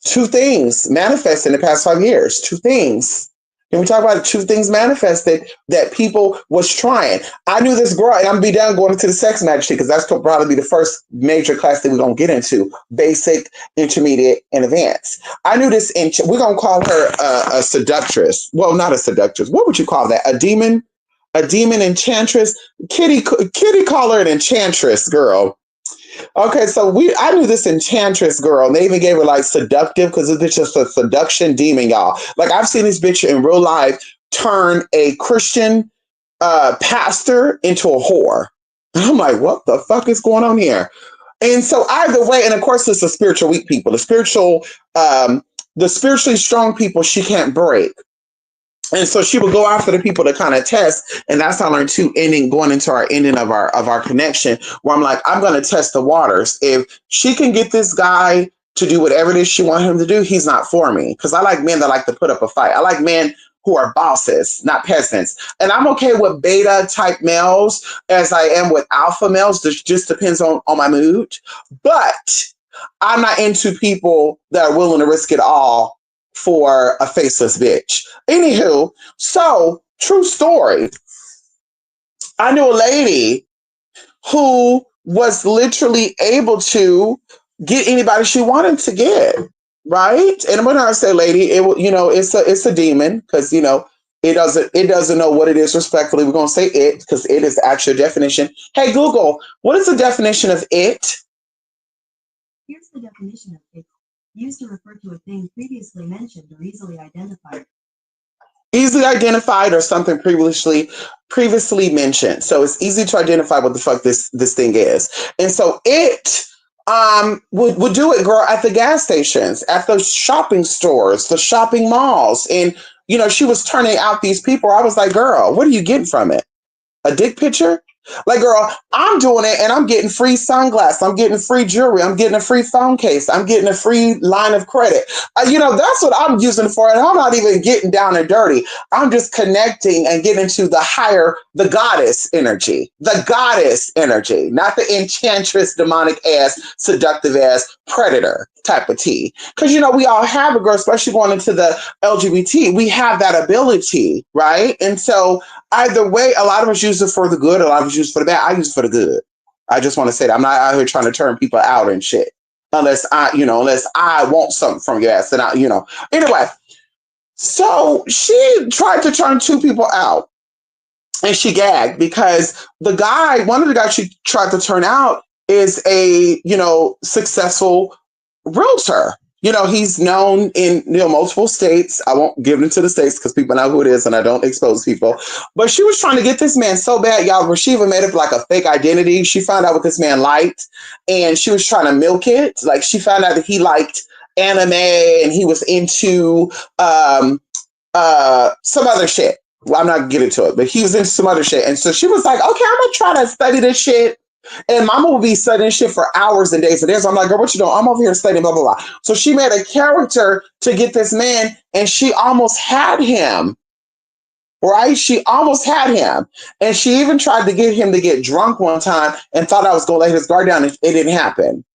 2 things manifested in the past 5 years. 2 things. Can we talk about 2 things manifested that people was trying? I knew this girl, and I'm be down going into the sex magic because that's probably be the first major class that we're going to get into. Basic, intermediate, and advanced. I knew this, we're going to call her a seductress. Well, not a seductress. What would you call that? A demon? A demon enchantress? Kitty call her an enchantress, girl. Okay, so I knew this enchantress girl, and they even gave her like seductive because it's just a seduction demon, y'all. Like I've seen this bitch in real life turn a Christian pastor into a whore. And I'm like, what the fuck is going on here? And so either way, and of course it's the spiritual weak people, the spiritually strong people she can't break. And so she would go after the people to kind of test. And that's how I learned too, going into our ending of our connection, where I'm like, I'm going to test the waters. If she can get this guy to do whatever it is she wants him to do, he's not for me. Because I like men that like to put up a fight. I like men who are bosses, not peasants. And I'm okay with beta type males as I am with alpha males. It just depends on my mood. But I'm not into people that are willing to risk it all for a faceless bitch. Anywho, so true story. I knew a lady who was literally able to get anybody she wanted to get, right? And when I say lady, it's a demon because it doesn't know what it is. Respectfully, we're gonna say it because it is the actual definition. Hey Google, what is the definition of it? Here's the definition of it. Used to refer to a thing previously mentioned or easily identified. Easily identified or something previously mentioned. So it's easy to identify what the fuck this thing is. And so it would do it, girl, at the gas stations, at the shopping stores, the shopping malls. And she was turning out these people. I was like, girl, what are you getting from it? A dick picture? Like, girl, I'm doing it and I'm getting free sunglasses. I'm getting free jewelry. I'm getting a free phone case. I'm getting a free line of credit. That's what I'm using it for. And I'm not even getting down and dirty. I'm just connecting and getting to the goddess energy, not the enchantress, demonic ass, seductive ass predator type of tea. Because, we all have a girl, especially going into the LGBT, we have that ability, right? And so either way, a lot of us use it for the good, a lot of us use it for the bad. I use it for the good. I just want to say that I'm not out here trying to turn people out and shit. Unless I want something from your ass. Anyway, so she tried to turn two people out and she gagged because one of the guys she tried to turn out is a, successful realtor. He's known in multiple states. I won't give into the states because people know who it is and I don't expose people. But she was trying to get this man so bad, y'all, where she even made up like a fake identity. She found out what this man liked and she was trying to milk it. Like she found out that he liked anime and he was into some other shit. Well, I'm not getting to it, but he was into some other shit. And so she was like, okay, I'm gonna try to study this shit. And mama would be studying shit for hours and days and days. I'm like, girl, what you doing? I'm over here studying, blah, blah, blah. So she made a character to get this man and she almost had him, right? She almost had him. And she even tried to get him to get drunk one time and thought I was going to lay his guard down. And it didn't happen.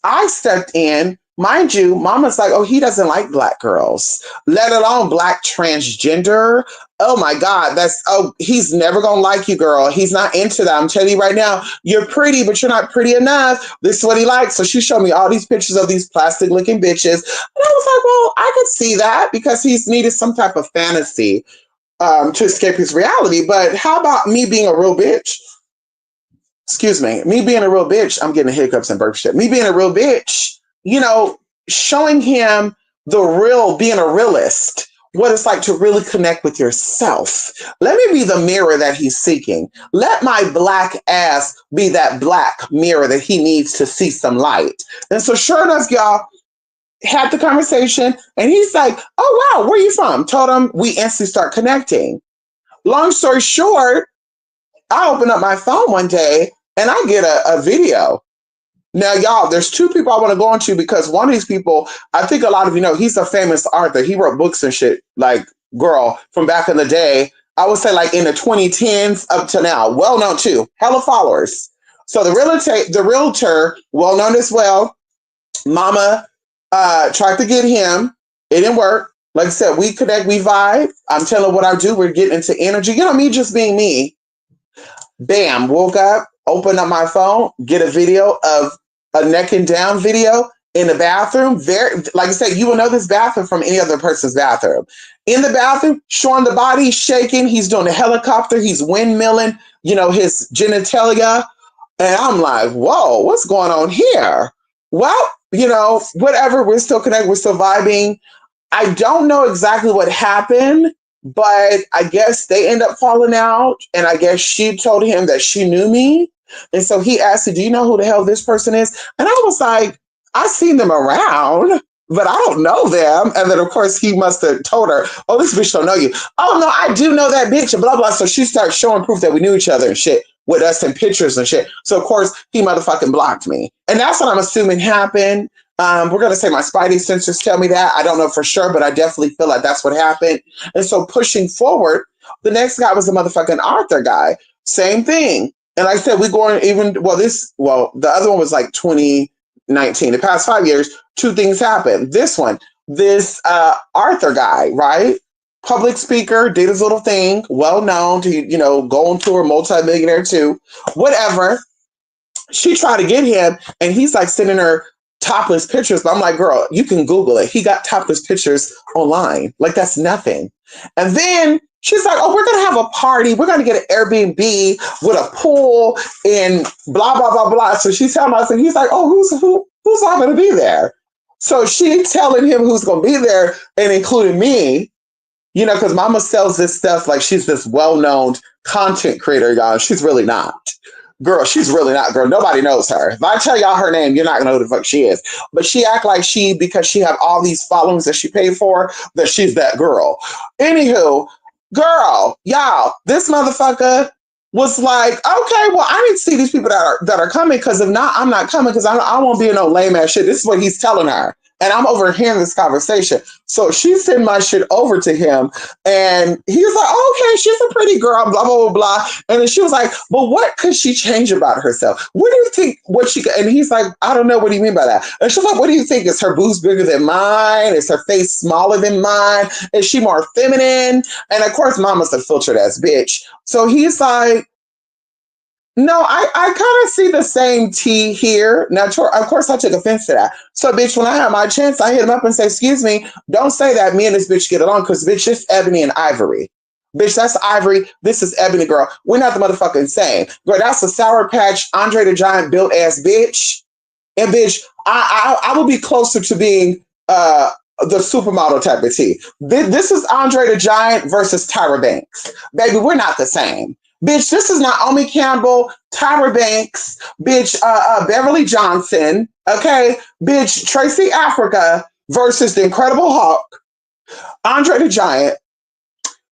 I stepped in. Mind you, mama's like, oh, he doesn't like black girls, let alone black transgender. Oh my God, he's never gonna like you, girl. He's not into that. I'm telling you right now, you're pretty, but you're not pretty enough. This is what he likes. So she showed me all these pictures of these plastic looking bitches. And I was like, well, I could see that because he's needed some type of fantasy to escape his reality. But how about me being a real bitch? Excuse me being a real bitch. I'm getting hiccups and burp shit. Me being a real bitch, showing him being a realist, what it's like to really connect with yourself. Let me be the mirror that he's seeking. Let my black ass be that black mirror that he needs to see some light. And so sure enough, y'all, had the conversation and he's like, oh wow, where you from? Told him, we instantly start connecting. Long story short, I open up my phone one day and I get a video. Now, y'all, there's two people I want to go into because one of these people, I think a lot of you know, he's a famous author. He wrote books and shit, like, girl, from back in the day. I would say like in the 2010s up to now. Well known too. Hella followers. So the realtor, well known as well, mama tried to get him. It didn't work. Like I said, we connect, we vibe. I'm telling what I do. We're getting into energy. Me just being me. Bam, woke up, open up my phone, get a video of a neck and down video in the bathroom. Very, like I said, you will know this bathroom from any other person's bathroom. In the bathroom, showing the body, shaking. He's doing a helicopter. He's windmilling, his genitalia. And I'm like, whoa, what's going on here? Well, whatever. We're still connected. We're still vibing. I don't know exactly what happened, but I guess they end up falling out. And I guess she told him that she knew me. And so he asked her, do you know who the hell this person is? And I was like, I've seen them around, but I don't know them. And then, of course, he must have told her, oh, this bitch don't know you. Oh, no, I do know that bitch, and blah, blah. So she started showing proof that we knew each other and shit with us in pictures and shit. So, of course, he motherfucking blocked me. And that's what I'm assuming happened. We're going to say my spidey sensors tell me that. I don't know for sure, but I definitely feel like that's what happened. And so pushing forward, the next guy was the motherfucking Arthur guy. Same thing. And like I said, the other one was like 2019. The past 5 years, two things happened. This Arthur guy, right? Public speaker, did his little thing, well known to, go on tour, multi-millionaire too, whatever. she tried to get him, and he's like sending her topless pictures. But I'm like, girl, you can Google it. He got topless pictures online. Like, that's nothing. And then she's like, oh, we're gonna have a party. We're gonna get an Airbnb with a pool and blah blah blah blah. So she's telling us, and he's like, oh, who's all gonna be there? So she telling him who's gonna be there, and including me. You know, because Mama sells this stuff like she's this well-known content creator, y'all. She's really not. Girl, she's really not, girl. Nobody knows her. If I tell y'all her name, you're not gonna know who the fuck she is. But she act like because she have all these followings that she paid for, that she's that girl. Anywho, girl, y'all, this motherfucker was like, okay, well, I need to see these people that are coming, because if not, I'm not coming, because I won't be in no lame ass shit. This is what he's telling her. And I'm overhearing this conversation. So she sent my shit over to him. And he was like, oh, okay, she's a pretty girl, blah, blah, blah, blah. And then she was like, but what could she change about herself? What do you think, and he's like, I don't know, what do you mean by that? And she's like, what do you think? Is her boobs bigger than mine? Is her face smaller than mine? Is she more feminine? And of course, Mama's a filtered ass bitch. So he's like, no, I kind of see the same tea here. Now, of course, I took offense to that. So, bitch, when I had my chance, I hit him up and say, excuse me, don't say that me and this bitch get along, because, bitch, it's Ebony and Ivory. Bitch, that's Ivory. This is Ebony, girl. We're not the motherfucking same. Girl, that's a Sour Patch, Andre the Giant built ass bitch. And, bitch, I will be closer to being the supermodel type of tea. This is Andre the Giant versus Tyra Banks. Baby, we're not the same. Bitch, this is Naomi Campbell, Tyra Banks, bitch, Beverly Johnson, okay? Bitch, Tracy Africa versus the Incredible Hulk, Andre the Giant,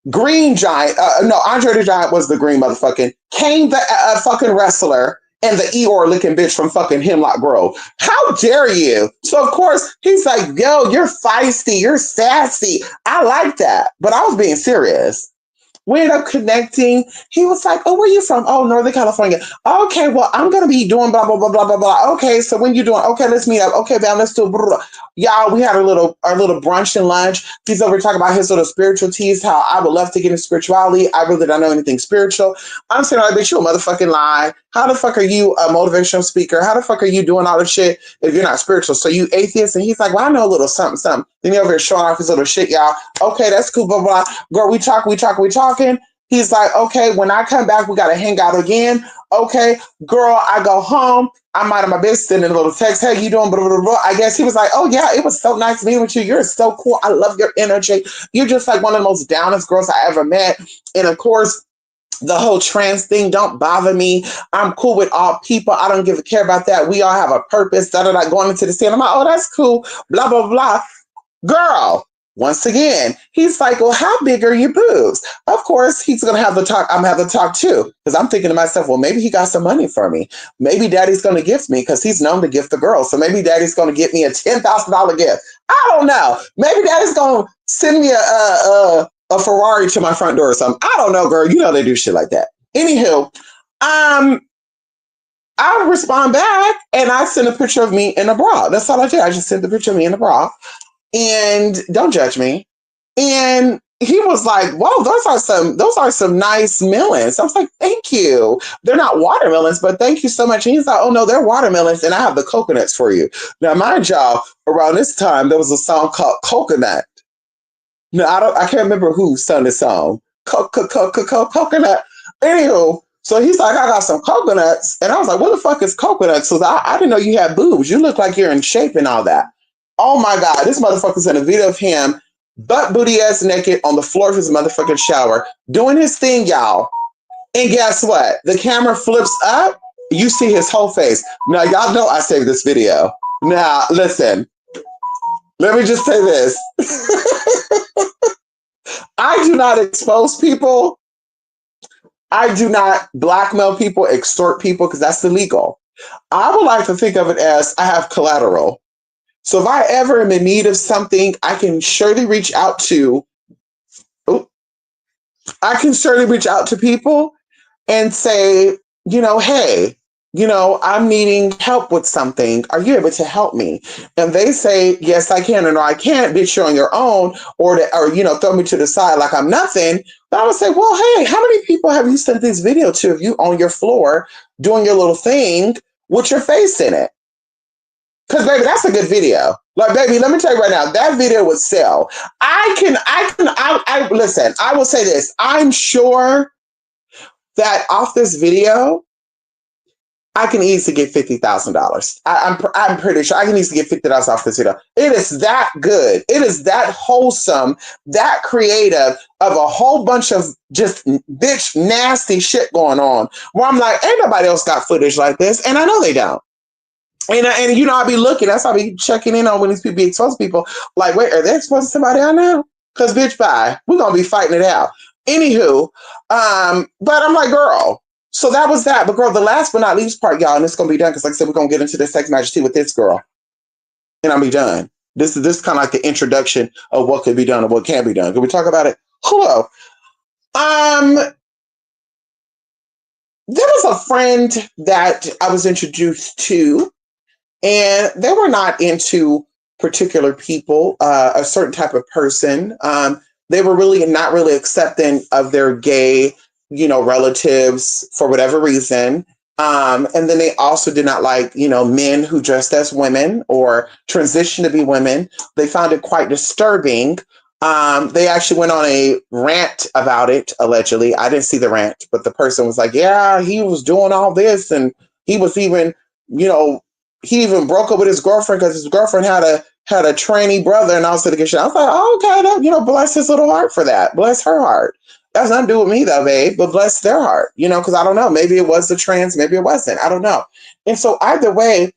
Green Giant. No, Andre the Giant was the green motherfucking, Kane the fucking wrestler, and the Eeyore licking bitch from fucking Hemlock Grove. How dare you? So, of course, he's like, yo, you're feisty, you're sassy. I like that. But I was being serious. We ended up connecting. He was like, oh, where you from? Oh, Northern California. Okay, well, I'm going to be doing blah, blah, blah, blah, blah, blah. Okay, so when you doing? Okay, let's meet up. Okay, man, let's do blah, blah. Y'all, we had our little brunch and lunch. He's over talking about his little spiritualities, how I would love to get into spirituality. I really don't know anything spiritual. I'm saying, like, bitch, you a motherfucking lie. How the fuck are you a motivational speaker? How the fuck are you doing all this shit if you're not spiritual? So you atheist? And he's like, well, I know a little something, something. Then he over here showing off his little shit, y'all. Okay, that's cool, blah, blah. Girl, we talking. He's like, okay, when I come back, we got to hang out again. Okay, girl, I go home. I'm out of my business, sending a little text. Hey, you doing? Blah, blah, blah. I guess he was like, oh, yeah, it was so nice meeting with you. You're so cool. I love your energy. You're just like one of the most downest girls I ever met. And of course, the whole trans thing don't bother me. I'm cool with all people. I don't give a care about that. We all have a purpose. Going into the scene. I'm like, oh, that's cool. Blah, blah, blah. Girl. Once again, he's like, well, how big are your boobs? Of course, he's going to have the talk. I'm going to have the talk too. Because I'm thinking to myself, well, maybe he got some money for me. Maybe daddy's going to gift me, because he's known to gift the girls. So maybe daddy's going to get me a $10,000 gift. I don't know. Maybe daddy's going to send me a Ferrari to my front door or something. I don't know, girl. You know they do shit like that. Anywho, I respond back and I send a picture of me in a bra. That's all I did. I just sent the picture of me in a bra. And don't judge me. And he was like, whoa, those are some nice melons. I was like, thank you. They're not watermelons, but thank you so much. And he's like, oh no, they're watermelons, and I have the coconuts for you. Now, mind y'all, around this time, there was a song called Coconut. No, I can't remember who sung the song. Coconut. Anywho, so he's like, I got some coconuts. And I was like, what the fuck is coconuts? So I didn't know you had boobs. You look like you're in shape and all that. Oh my God, this motherfucker's in a video of him, butt booty ass naked on the floor of his motherfucking shower, doing his thing, y'all. And guess what? The camera flips up, you see his whole face. Now, y'all know I saved this video. Now, listen, let me just say this. I do not expose people. I do not blackmail people, extort people, because that's illegal. I would like to think of it as I have collateral. So if I ever am in need of something, I can surely reach out to people and say, hey, I'm needing help with something. Are you able to help me? And they say, yes, I can, or no, I can't. Bitch, you're on your own, or throw me to the side like I'm nothing. But I would say, well, hey, how many people have you sent this video to? If you on your floor doing your little thing, with your face in it. Cause baby, that's a good video. Like, baby, let me tell you right now, that video would sell. I listen, I will say this. I'm sure that off this video, I can easily get $50,000. I'm pretty sure I can easily get $50 off this video. It is that good. It is that wholesome, that creative of a whole bunch of just bitch nasty shit going on. Where I'm like, ain't nobody else got footage like this, and I know they don't. And you know, I'll be looking. That's how I be checking in on when these people be exposed to people. Like, wait, are they exposed to somebody I know? Because bitch, bye. We're gonna be fighting it out. Anywho, but I'm like, girl. So that was that. But girl, the last but not least part, y'all, and it's gonna be done because, like I said, we're gonna get into the sex majesty with this girl, and I'll be done. This is kind of like the introduction of what could be done and what can be done. Can we talk about it? Hello. There was a friend that I was introduced to, and they were not into particular people, a certain type of person. They were really not really accepting of their gay, relatives for whatever reason. And then they also did not like, men who dressed as women or transitioned to be women. They found it quite disturbing. They actually went on a rant about it, allegedly. I didn't see the rant, but the person was like, yeah, he was doing all this. And he was even, he even broke up with his girlfriend because his girlfriend had a tranny brother and all sort of good shit. I was like, oh, okay, bless his little heart for that. Bless her heart. That's nothing to do with me though, babe, but bless their heart, because I don't know. Maybe it was the trans, maybe it wasn't. I don't know. And so either way,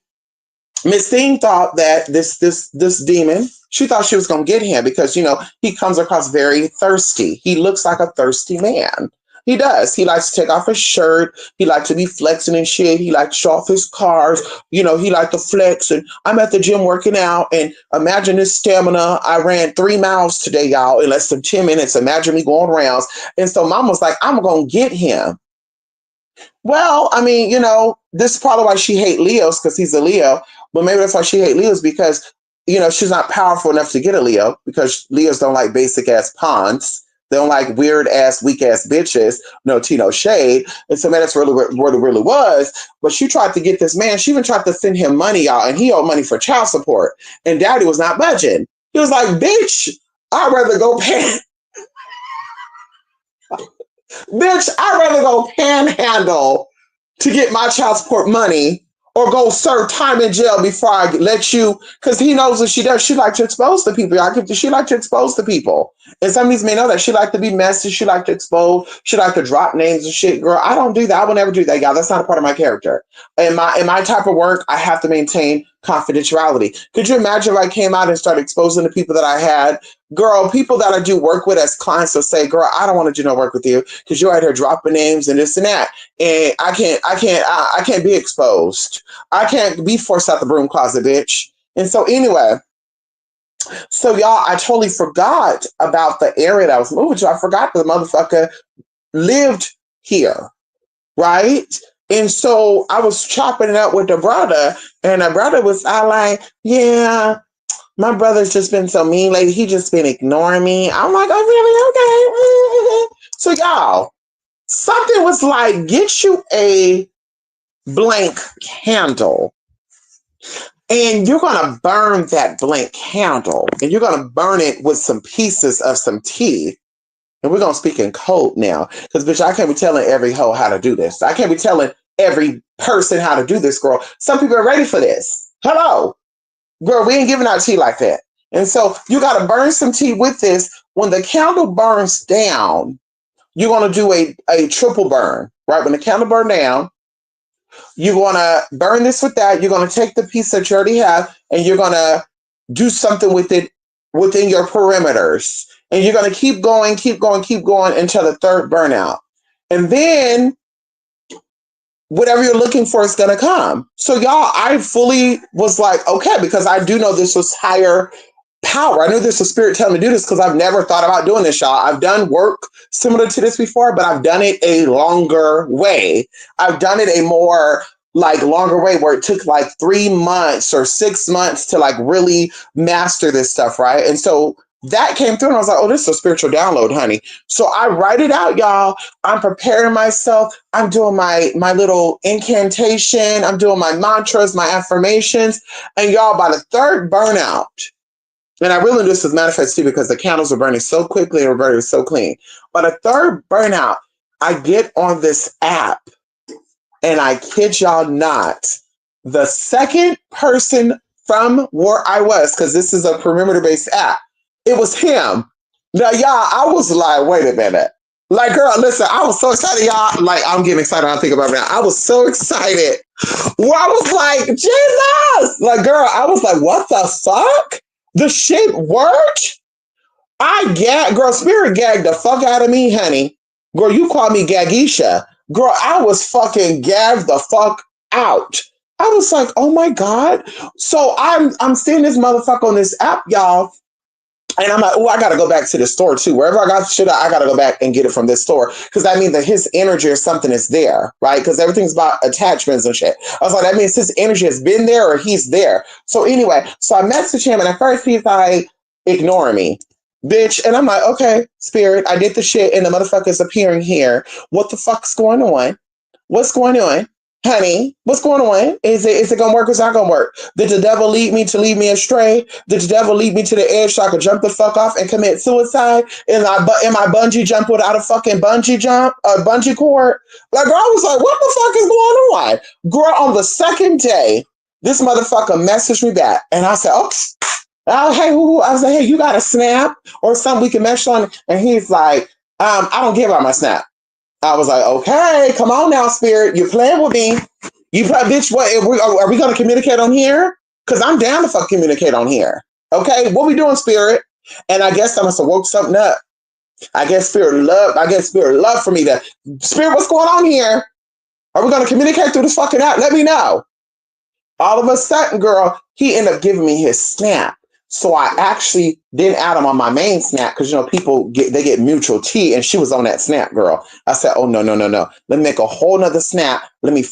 Miss Thing thought that this demon, she thought she was going to get him because, he comes across very thirsty. He looks like a thirsty man. He does. He likes to take off his shirt. He likes to be flexing and shit. He likes to show off his cars. He likes to flex. And I'm at the gym working out. And imagine his stamina. I ran 3 miles today, y'all, in less than 10 minutes. Imagine me going rounds. And so mom was like, I'm going to get him. Well, I mean, this is probably why she hates Leos, because he's a Leo. But maybe that's why she hates Leos, because, she's not powerful enough to get a Leo, because Leos don't like basic ass pawns. They don't like weird ass, weak ass bitches. No tea, no shade. And so, man, that's really what it really was. But she tried to get this man. She even tried to send him money, y'all, and he owed money for child support. And daddy was not budging. He was like, bitch, I'd rather go bitch, I'd rather go panhandle to get my child support money or go serve time in jail before I let you, because he knows what she does. She likes to expose the people. She likes to expose the people. And some of these men know that. She likes to be messy. She likes to expose. She likes to drop names and shit. Girl, I don't do that. I will never do that, y'all. That's not a part of my character. In my type of work, I have to maintain confidentiality. Could you imagine if I came out and started exposing the people that I had? Girl, people that I do work with as clients will say, girl, I don't want to do no work with you because you're out here dropping names and this and that. And I can't be exposed. I can't be forced out the broom closet, bitch. And so anyway, so y'all, I totally forgot about the area that I was moving to. I forgot the motherfucker lived here, right? And so I was chopping it up with the brother, and the brother was like, yeah, my brother's just been so mean lately. He just been ignoring me. I'm like, oh, really? Okay. So y'all, something was like, get you a blank candle, and you're going to burn that blank candle, and you're going to burn it with some pieces of some tea. And we're going to speak in code now, because, bitch, I can't be telling every hoe how to do this. I can't be telling every person how to do this, girl. Some people are ready for this. Hello. Girl, we ain't giving out tea like that. And so you got to burn some tea with this. When the candle burns down, you're going to do a triple burn, right? When the candle burns down, you're going to burn this with that. You're going to take the piece that you already have, and you're going to do something with it within your perimeters. And you're going to keep going until the third burnout. And then whatever you're looking for is going to come. So y'all, I fully was like, okay, because I do know this was higher power. I knew this was spirit telling me to do this because I've never thought about doing this, y'all. I've done work similar to this before, but I've done it a longer way. I've done it a more longer way where it took 3 months or 6 months to really master this stuff, right? And so That came through and I was like, oh, this is a spiritual download, honey. So I write it out, y'all. I'm preparing myself. I'm doing my little incantation. I'm doing my mantras, my affirmations. And y'all, by the third burnout, and I really knew this was manifest too because the candles were burning so quickly and were burning so clean. By the third burnout, I get on this app and I kid y'all not, the second person from where I was, because this is a perimeter-based app, it was him. Now, y'all, I was like, wait a minute. Like, girl, listen, I was so excited, y'all. Like, I'm getting excited when I think about it now. I was so excited. Well, I was like, Jesus! Like, girl, I was like, what the fuck? The shit worked? Girl, spirit gagged the fuck out of me, honey. Girl, you call me Gagisha. Girl, I was fucking gagged the fuck out. I was like, oh my God. So I'm seeing this motherfucker on this app, y'all. And I'm like, oh, I gotta go back to the store too. Wherever I got shit, I gotta go back and get it from this store. Cause that means that his energy or something is there, right? Because everything's about attachments and shit. I was like, that means his energy has been there or he's there. So anyway, so I messaged him and at first he's like ignoring me. Bitch, and I'm like, okay, spirit, I did the shit and the motherfucker's appearing here. What the fuck's going on? What's going on? Honey, what's going on? Is it gonna work or is it not gonna work? Did the devil lead me astray? Did the devil lead me to the edge so I could jump the fuck off and commit suicide? And I bungee jump without a fucking bungee cord? Like, girl, I was like, what the fuck is going on? Girl, on the second day, this motherfucker messaged me back, and I said, hey, I was like, hey, you got a snap or something we can mesh on? And he's like, I don't give out my snap. I was like, okay, come on now, spirit. You're playing with me. You play, bitch, what? Are we going to communicate on here? Because I'm down to fuck communicate on here. Okay, what we doing, spirit? And I guess I must have woke something up. I guess spirit love for me to, spirit, what's going on here? Are we going to communicate through this fucking app? Let me know. All of a sudden, girl, he ended up giving me his snap. So I actually didn't add him on my main snap because, you know, people get mutual tea and she was on that snap, girl. I said, oh, no. Let me make a whole nother snap. Let me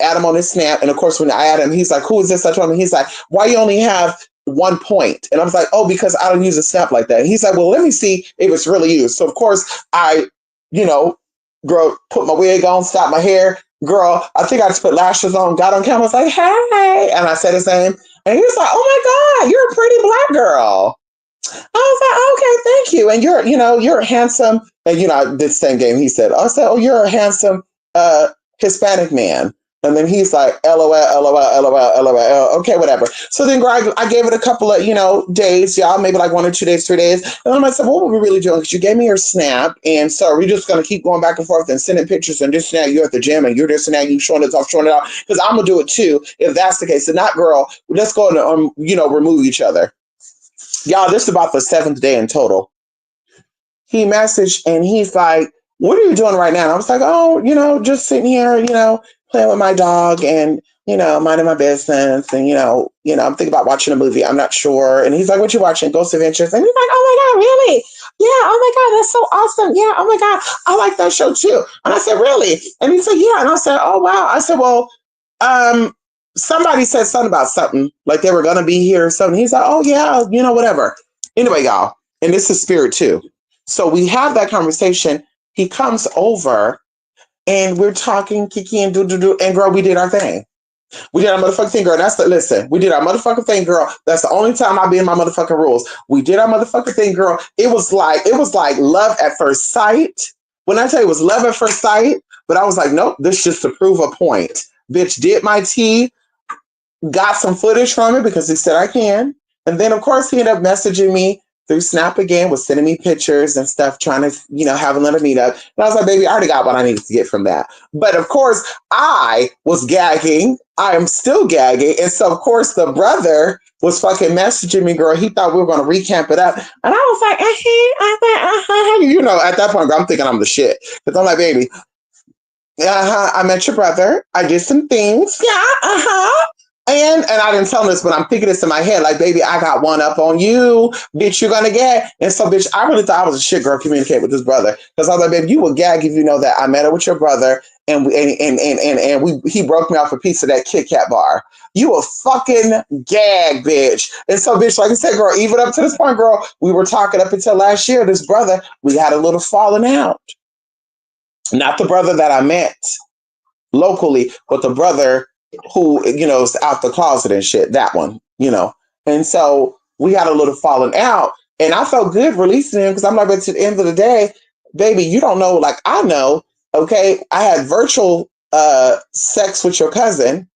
add him on this snap. And of course, when I add him, he's like, who is this? I told him, he's like, why you only have 1 point? And I was like, oh, because I don't use a snap like that. And he's like, well, let me see if it's really you. So of course I, girl, put my wig on, stop my hair. Girl, I think I just put lashes on, got on camera, was like, hey. And I said his name. And he was like, oh my God, you're a pretty black girl. I was like, okay, thank you. And you're handsome. And, this same game, he said, I said, oh, you're a handsome Hispanic man. And then he's like, LOL, LOL, LOL, LOL. Okay, whatever. So then I gave it a couple of, days, y'all, maybe like 1 or 2 days, 3 days. And then I said, what were we really doing? Because you gave me your snap. And so we're just going to keep going back and forth and sending pictures and this and that. You're at the gym and you're this and that. You showing it off, showing it out. Because I'm going to do it too, if that's the case. So not, girl, let's go and, remove each other. Y'all, this is about the 7th day in total. He messaged and he's like, what are you doing right now? And I was like, oh, just sitting here, playing with my dog and, minding my business. And, I'm thinking about watching a movie. I'm not sure. And he's like, what you watching? Ghost Adventures. And he's like, oh my God, really? Yeah. Oh my God, that's so awesome. Yeah. Oh my God, I like that show too. And I said, really? And he said, yeah. And I said, oh wow. I said, well, somebody said something about something like they were going to be here or something. He's like, oh yeah, whatever. Anyway, y'all, and this is spirit too. So we have that conversation. He comes over and we're talking, Kiki and do, and girl, we did our thing. We did our motherfucking thing, girl. We did our motherfucking thing, girl. That's the only time I'll be in my motherfucking rules. We did our motherfucking thing, girl. It was like love at first sight. When I tell you it was love at first sight, but I was like, nope, this just to prove a point. Bitch, did my tea, got some footage from it because he said I can. And then of course he ended up messaging me through Snap again, was sending me pictures and stuff, trying to, have another meetup. And I was like, baby, I already got what I needed to get from that. But of course, I was gagging. I am still gagging. And so, of course, the brother was fucking messaging me, girl. He thought we were going to recamp it up. And I was like, at that point, girl, I'm thinking I'm the shit. Because I'm like, baby, I met your brother. I did some things. Yeah, And I didn't tell him this, but I'm thinking this in my head, like, baby, I got one up on you, bitch, you're gonna get. And so, bitch, I really thought I was a shit girl communicate with this brother. Because I was like, baby, you will gag if you know that I met her with your brother he broke me off a piece of that Kit Kat bar. You a fucking gag, bitch. And so, bitch, like I said, girl, even up to this point, girl, we were talking up until last year. This brother, we had a little falling out. Not the brother that I met locally, but the brother who, is out the closet and shit. That one. And so we had a little falling out. And I felt good releasing him because I'm like, but to the end of the day, baby, you don't know, like I know, okay, I had virtual sex with your cousin,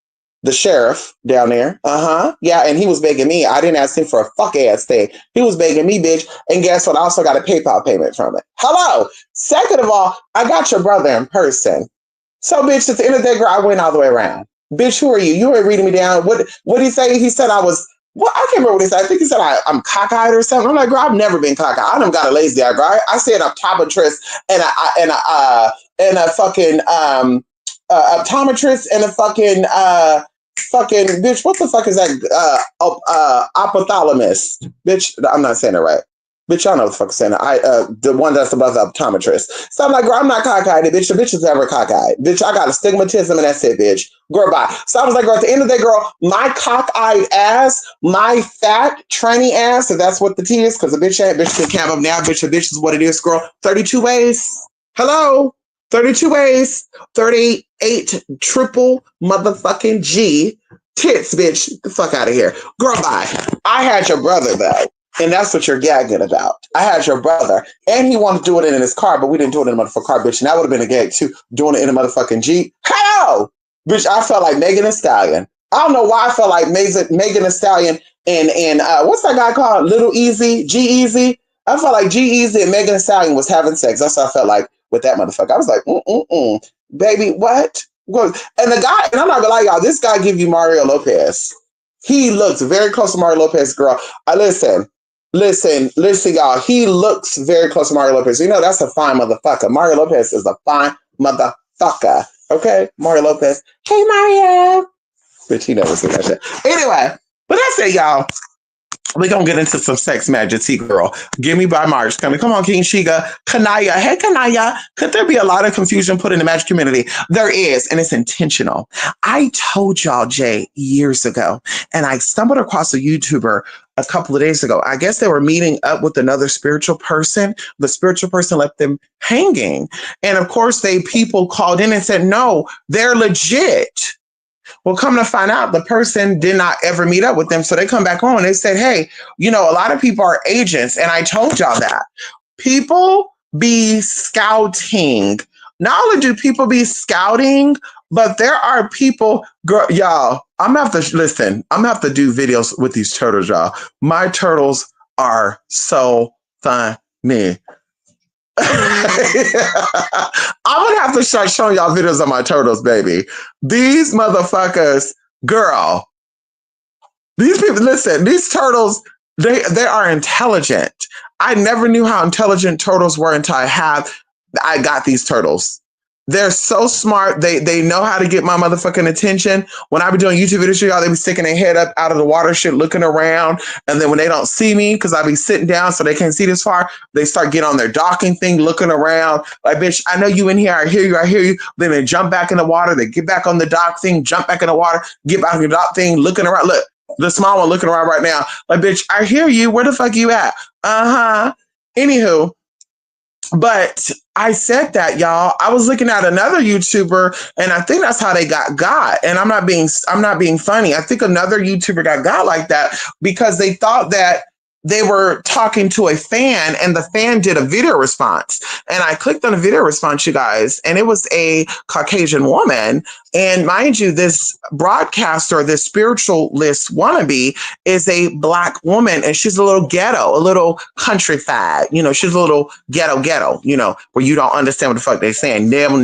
the sheriff down there. Yeah, and he was begging me. I didn't ask him for a fuck ass thing. He was begging me, bitch. And guess what? I also got a PayPal payment from it. Hello. Second of all, I got your brother in person. So, bitch, at the end of the day, girl, I went all the way around. Bitch, who are you? You ain't reading me down. What did he say? He said I was, I can't remember what he said. I think he said I'm cockeyed or something. I'm like, girl, I've never been cockeyed. I done got a lazy eye, girl. I said optometrist and a fucking optometrist and a fucking bitch. What the fuck is that? Ophthalmologist, bitch. I'm not saying it right. Bitch, y'all know what the fuck I'm saying. The one that's above the optometrist. So I'm like, girl, I'm not cockeyed, bitch. The bitch is never cockeyed. Bitch, I got astigmatism and that's it, bitch. Girl, bye. So I was like, girl, at the end of the day, girl, my cockeyed ass, my fat, tranny ass, if that's what the T is, because the bitch ain't, bitch can't have up now, bitch, the bitch is what it is, girl. 32 ways. Hello? 32 ways. 38 triple motherfucking G tits, bitch. Get the fuck out of here. Girl, bye. I had your brother, though. And that's what you're gagging about. I had your brother, and he wanted to do it in his car, but we didn't do it in a motherfucking car, bitch. And that would have been a gag, too, doing it in a motherfucking Jeep. Hello! Bitch, I felt like Megan Thee Stallion. I don't know why I felt like Megan Thee Stallion and what's that guy called? Little Easy? G-Eazy? I felt like G-Eazy and Megan Thee Stallion was having sex. That's what I felt like with that motherfucker. I was like, baby, what? And the guy, and I'm not gonna lie, y'all, this guy give you Mario Lopez. He looks very close to Mario Lopez, girl. Listen, y'all. He looks very close to Mario Lopez. That's a fine motherfucker. Mario Lopez is a fine motherfucker. Okay? Mario Lopez. Hey, Mario. Bitch, he never seen that shit. Anyway, but that's it, y'all. We're going to get into some sex magic, T-Girl. Give Me by March. Come on, King Shiga. Kanaya. Hey, Kanaya. Could there be a lot of confusion put in the magic community? There is, and it's intentional. I told y'all, Jay, years ago, and I stumbled across a YouTuber a couple of days ago. I guess they were meeting up with another spiritual person. The spiritual person left them hanging. And of course, people called in and said, no, they're legit. Well, come to find out, the person did not ever meet up with them. So they come back on and they said, hey, a lot of people are agents. And I told y'all that. People be scouting. Not only do people be scouting, but there are people, girl, y'all, I'm going to have to, listen, I'm going to have to do videos with these turtles, y'all. My turtles are so funny. I'm gonna have to start showing y'all videos of my turtles, baby. These motherfuckers, girl. These people, listen, these turtles, they are intelligent. I never knew how intelligent turtles were until I got these turtles. They're so smart. They know how to get my motherfucking attention. When I be doing YouTube videos, y'all, they be sticking their head up out of the water shit, looking around. And then when they don't see me, because I be sitting down so they can't see this far, they start getting on their docking thing, looking around. Like, bitch, I know you in here. I hear you. Then they jump back in the water. They get back on the dock thing, jump back in the water, get back on the dock thing, looking around. Look, the small one looking around right now. Like, bitch, I hear you. Where the fuck you at? Anywho. But I said that, y'all. I was looking at another YouTuber, and I think that's how they got. And I'm not being funny. I think another YouTuber got like that because they thought that they were talking to a fan, and the fan did a video response. And I clicked on a video response, you guys, and it was a Caucasian woman. And mind you, this broadcaster, this spiritualist wannabe, is a Black woman, and she's a little ghetto, a little countrified. She's a little ghetto, where you don't understand what the fuck they're saying. All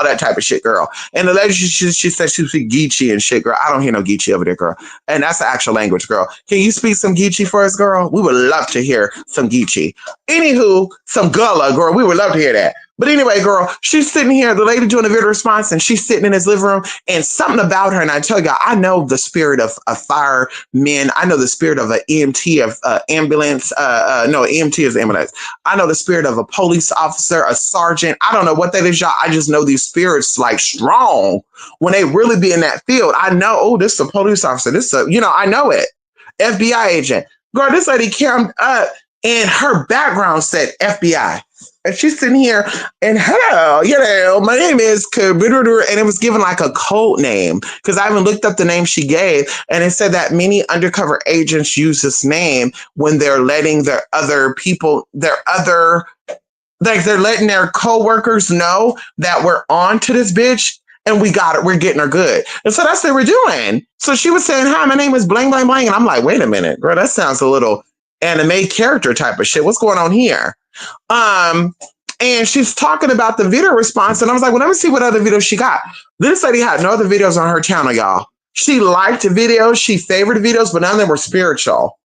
that type of shit, girl. And the lady, she said she speaks Geechee and shit, girl. I don't hear no Geechee over there, girl. And that's the actual language, girl. Can you speak some Geechee for us, girl? We would love to hear some Geechee. Anywho, some Gullah, girl. We would love to hear that. But anyway, girl, she's sitting here, the lady doing the video response, and she's sitting in his living room, and something about her, and I tell you, I know the spirit of firemen. I know the spirit of an EMT, of ambulance. No, EMT is ambulance. I know the spirit of a police officer, a sergeant. I don't know what that is, y'all. I just know these spirits like strong when they really be in that field. I know, oh, this is a police officer. This is a, I know it. FBI agent. Girl, this lady came up, and her background said FBI. And she's sitting here and hello, my name is Kabiru, and it was given like a code name because I even looked up the name she gave, and it said that many undercover agents use this name when they're letting their other people, they're letting their co-workers know that we're on to this bitch and we got it, we're getting her good. And so that's what we're doing. So she was saying, hi, my name is blank, blank, blank. And I'm like, wait a minute, girl, that sounds a little anime character type of shit. What's going on here? And she's talking about the video response, and I was like, well, let me see what other videos she got. This lady had no other videos on her channel, y'all. She liked videos, she favored videos, but none of them were spiritual.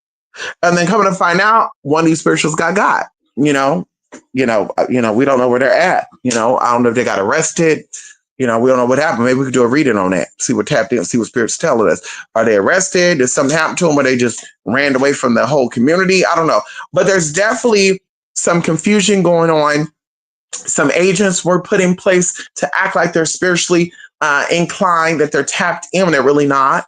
And then coming to find out, one of these spirituals got. We don't know where they're at. I don't know if they got arrested. We don't know what happened. Maybe we could do a reading on that, see what tapped in, see what spirits telling us. Are they arrested? Did something happen to them where they just ran away from the whole community? I don't know. But there's definitely some confusion going on. Some agents were put in place to act like they're spiritually inclined, that they're tapped in when they're really not.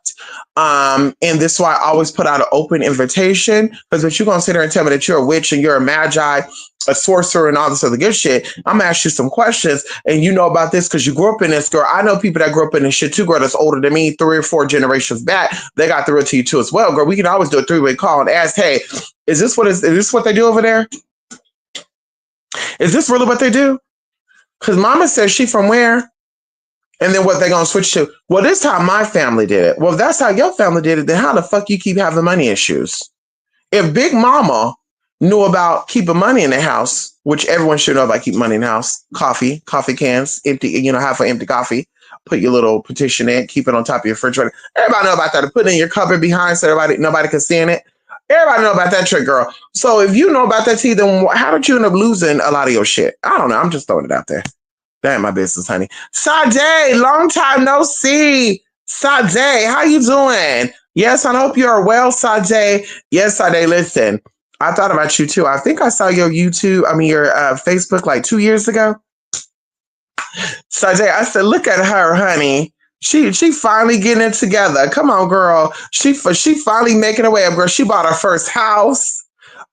And this is why I always put out an open invitation, because if you're going to sit there and tell me that you're a witch and you're a magi, a sorcerer, and all this other good shit, I'm going to ask you some questions. And you know about this because you grew up in this, girl. I know people that grew up in this shit too, girl, that's older than me, 3 or 4 generations back. They got the real to you too as well, girl. We can always do a 3-way call and ask, hey, is this what they do over there? Is this really what they do? Because mama says she from where? And then what they going to switch to? Well, this is how my family did it. Well, if that's how your family did it, then how the fuck you keep having money issues? If Big Mama knew about keeping money in the house, which everyone should know about keeping money in the house, coffee cans, empty, half an empty coffee, put your little petition in, keep it on top of your refrigerator. Everybody know about that. Put it in your cupboard behind so nobody can see in it. Everybody know about that trick, girl. So if you know about that tea, then how did you end up losing a lot of your shit? I don't know. I'm just throwing it out there. That ain't my business, honey. Sade, long time no see. Sade, how you doing? Yes, I hope you are well, Sade. Yes, Sade, listen. I thought about you too. I think I saw your your Facebook like 2 years ago. Sade, I said, look at her, honey. She finally getting it together. Come on, girl. She finally making her way up, girl. She bought her first house.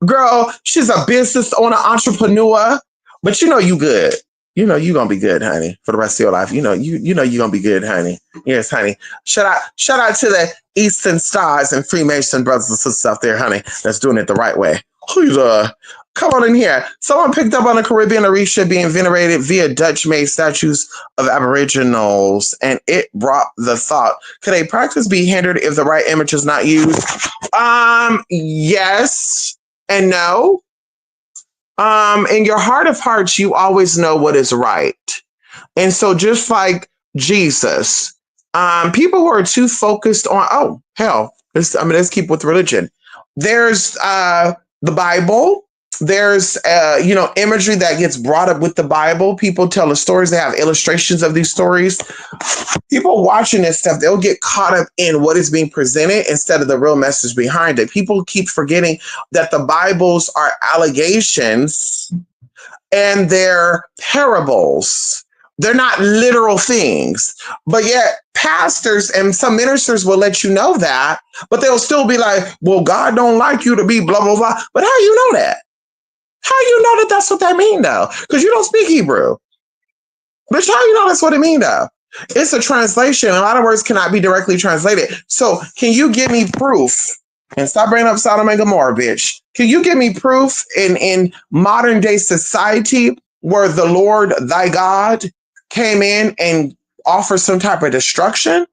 Girl, she's a business owner, entrepreneur. But you good. You gonna be good, honey, for the rest of your life. You gonna be good, honey. Yes, honey. Shout out to the Eastern Stars and Freemason brothers and sisters out there, honey, that's doing it the right way. Come on in here. Someone picked up on the Caribbean Orisha being venerated via Dutch-made statues of Aboriginals, and it brought the thought, could a practice be hindered if the right image is not used? Yes and no. In your heart of hearts, you always know what is right. And so just like Jesus, people who are too focused on, let's keep with religion. There's the Bible. There's, imagery that gets brought up with the Bible. People tell the stories. They have illustrations of these stories. People watching this stuff, they'll get caught up in what is being presented instead of the real message behind it. People keep forgetting that the Bibles are allegations and they're parables. They're not literal things. But yet pastors and some ministers will let you know that, but they'll still be like, well, God don't like you to be blah, blah, blah. But how you know that? How you know that that's what that mean, though? Because you don't speak Hebrew. But how you know that's what it mean, though? It's a translation. A lot of words cannot be directly translated. So can you give me proof? And stop bringing up Sodom and Gomorrah, bitch. Can you give me proof in modern day society where the Lord, thy God, came in and offered some type of destruction?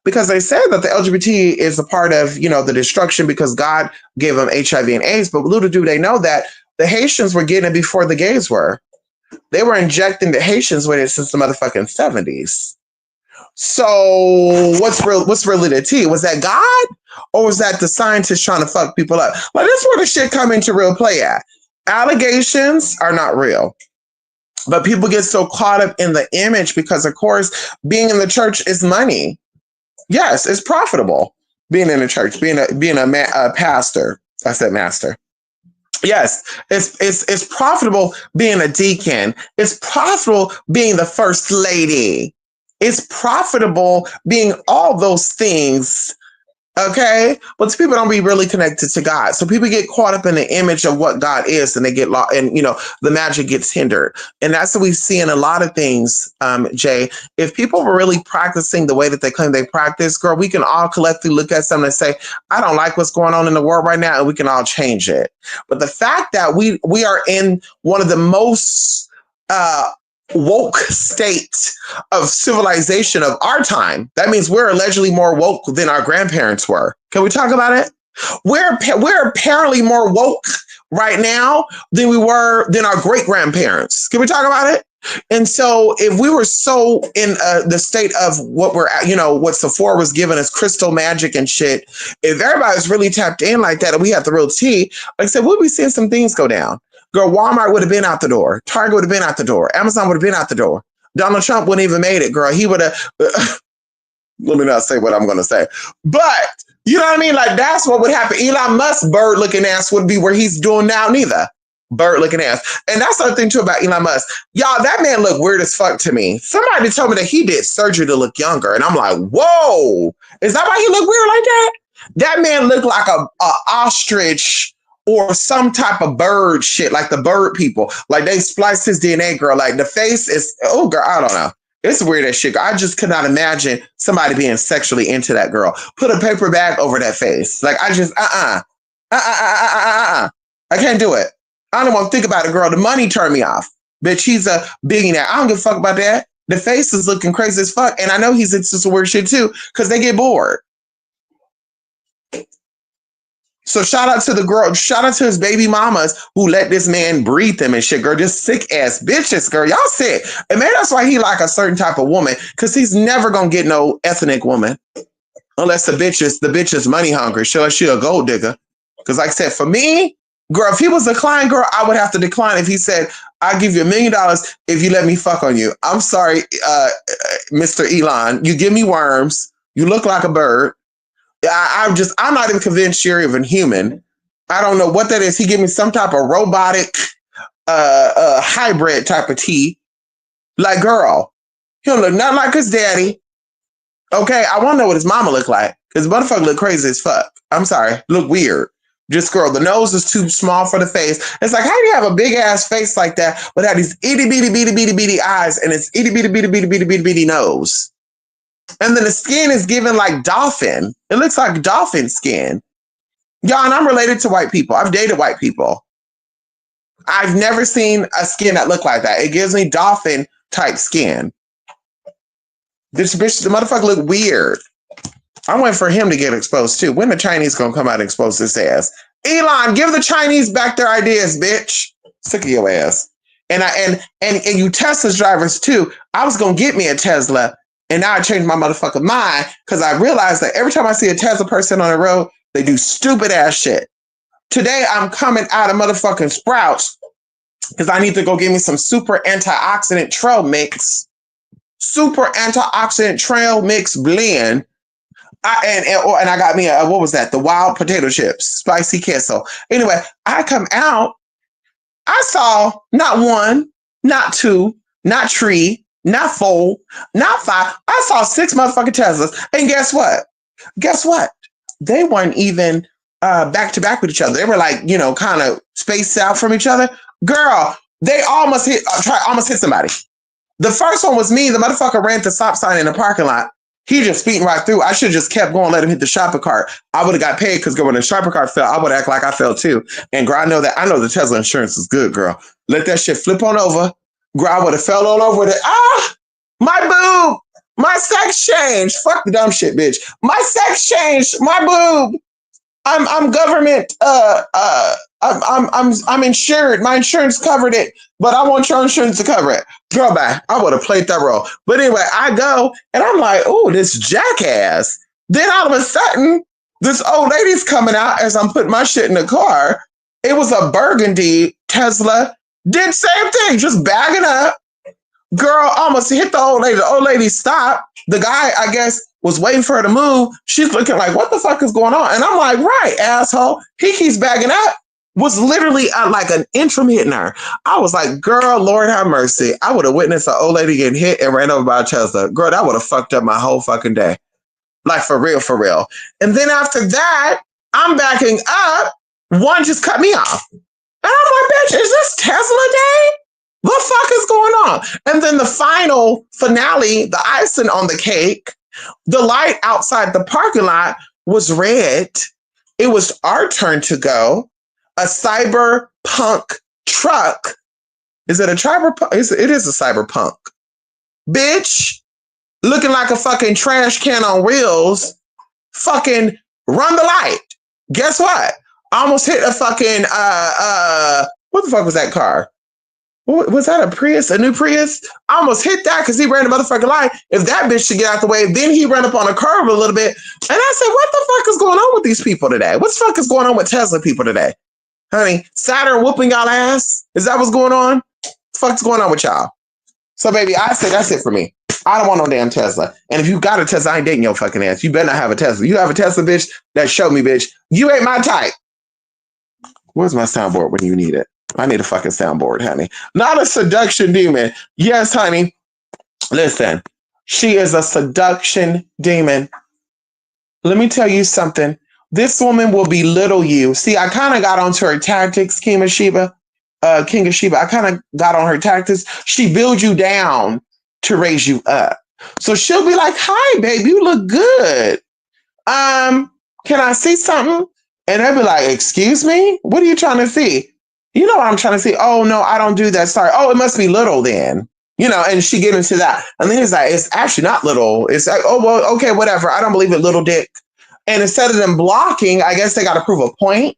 Because they said that the LGBT is a part of, the destruction because God gave them HIV and AIDS. But little do they know that the Haitians were getting it before the gays were. They were injecting the Haitians with it since the motherfucking 70s. So what's really the tea? Was that God? Or was that the scientists trying to fuck people up? Like, that's where the shit come into real play at. Allegations are not real. But people get so caught up in the image because, of course, being in the church is money. Yes, it's profitable being in the church, being a pastor. I said master. Yes, it's profitable being a deacon. It's profitable being the first lady. It's profitable being all those things. Okay, but people don't be really connected to God, so people get caught up in the image of what God is, and they get lost, and the magic gets hindered, and that's what we see in a lot of things. Jay, if people were really practicing the way that they claim they practice, girl, we can all collectively look at something and say, "I don't like what's going on in the world right now," and we can all change it. But the fact that we are in one of the most uh, woke state of civilization of our time. That means we're allegedly more woke than our grandparents were. Can we talk about it? We're apparently more woke right now than our great grandparents. Can we talk about it? And so, if we were so in the state of what what Sephora was giving us, crystal magic and shit, if everybody's really tapped in like that and we have the real tea, like I said, we'll be seeing some things go down. Girl, Walmart would have been out the door. Target would have been out the door. Amazon would have been out the door. Donald Trump wouldn't even made it, girl. He would have. Let me not say what I'm going to say. But, you know what I mean? Like, that's what would happen. Elon Musk's bird-looking ass wouldn't be where he's doing now, neither. Bird-looking ass. And that's the other thing, too, about Elon Musk. Y'all, that man looked weird as fuck to me. Somebody told me that he did surgery to look younger. And I'm like, whoa. Is that why he looked weird like that? That man looked like a ostrich or some type of bird shit, like the bird people. Like, they spliced his DNA, girl. Like, the face is, oh, girl, I don't know. It's weird as shit. I just could not imagine somebody being sexually into that girl. Put a paper bag over that face. Like, I just, I can't do it. I don't want to think about it, girl. The money turned me off. Bitch, he's a billionaire. I don't give a fuck about that. The face is looking crazy as fuck. And I know he's into some weird shit too, because they get bored. So shout out to the girl, shout out to his baby mamas who let this man breathe them and shit, girl. Just sick ass bitches, girl. Y'all sick. And maybe that's why he like a certain type of woman, because he's never gonna get no ethnic woman unless the bitch is money hungry. She a gold digger. Because like I said, for me, girl, if he was a client, girl, I would have to decline if he said, I'll give you $1 million if you let me fuck on you. I'm sorry, Mr. Elon. You give me worms. You look like a bird. I'm not even convinced you're even human. I don't know what that is. He gave me some type of robotic, hybrid type of tea. Like, girl, he don't look nothing like his daddy. Okay, I want to know what his mama look like. Because motherfucker look crazy as fuck. I'm sorry, look weird. Just, girl, the nose is too small for the face. It's like, how do you have a big ass face like that but have these itty bitty eyes and it's itty bitty nose? And then the skin is given like dolphin. It looks like dolphin skin. Y'all, and I'm related to white people. I've dated white people. I've never seen a skin that looked like that. It gives me dolphin type skin. This bitch, the motherfucker look weird. I went for him to get exposed too. When the Chinese gonna come out and expose this ass? Elon, give the Chinese back their ideas, bitch. Sick of your ass. And you Tesla's drivers too. I was gonna get me a Tesla. And now I changed my motherfucking mind because I realized that every time I see a Tesla person on the road, they do stupid ass shit. Today, I'm coming out of motherfucking Sprouts because I need to go get me some super antioxidant trail mix. Super antioxidant trail mix blend. And I got me what was that? The wild potato chips, spicy queso. Anyway, I come out. I saw not one, not two, not three, not 4, not 5. I saw 6 motherfucking Teslas. And guess what? They weren't even back to back with each other. They were like, kind of spaced out from each other. Girl, they almost hit somebody. The first one was me. The motherfucker ran the stop sign in the parking lot. He just speeding right through. I should have just kept going, let him hit the shopping cart. I would have got paid because when the shopping cart fell, I would act like I fell too. And girl, I know the Tesla insurance is good, girl. Let that shit flip on over. Girl, I would have fell all over it. My boob, my sex change. Fuck the dumb shit, bitch. My sex change, my boob. I'm government. I'm insured. My insurance covered it, but I want your insurance to cover it. Girl, bye. I would have played that role. But anyway, I go and I'm like, oh, this jackass. Then all of a sudden, this old lady's coming out as I'm putting my shit in the car. It was a burgundy Tesla. Did same thing, just bagging up. Girl almost hit the old lady. The old lady stopped. The guy, I guess, was waiting for her to move. She's looking like, what the fuck is going on? And I'm like, right, asshole. He keeps bagging up. Was literally like an inch from hitting her. I was like, girl, Lord have mercy. I would have witnessed an old lady getting hit and ran over by a Tesla. Girl, that would have fucked up my whole fucking day. Like, for real, for real. And then after that, I'm backing up. One just cut me off. And I'm like, bitch, is this Tesla day? What the fuck is going on? And then the final finale, the icing on the cake, the light outside the parking lot was red. It was our turn to go. A cyberpunk truck. Is it a cyberpunk? It is a cyberpunk. Bitch, looking like a fucking trash can on wheels. Fucking run the light. Guess what? I almost hit a fucking, what the fuck was that car? Was that a Prius? A new Prius? I almost hit that because he ran the motherfucking light. If that bitch should get out the way, then he ran up on a curve a little bit. And I said, what the fuck is going on with these people today? What the fuck is going on with Tesla people today? Honey, Saturn whooping y'all ass? Is that what's going on? What the fuck's going on with y'all? So, baby, I said that's it for me. I don't want no damn Tesla. And if you got a Tesla, I ain't dating your fucking ass. You better not have a Tesla. You have a Tesla, bitch, that show me, bitch. You ain't my type. Where's my soundboard when you need it? I need a fucking soundboard, honey. Not a seduction demon. Yes, honey. Listen, she is a seduction demon. Let me tell you something. This woman will belittle you. See, I kind of got onto her tactics, King of Sheba. I kind of got on her tactics. She builds you down to raise you up. So she'll be like, hi, babe, you look good. Can I see something? And they'll be like, excuse me? What are you trying to see? You know what I'm trying to see? Oh, no, I don't do that. Sorry. Oh, it must be little then. You know, and she get into that. And then it's like, it's actually not little. It's like, oh, well, okay, whatever. I don't believe it, little dick. And instead of them blocking, I guess they got to prove a point.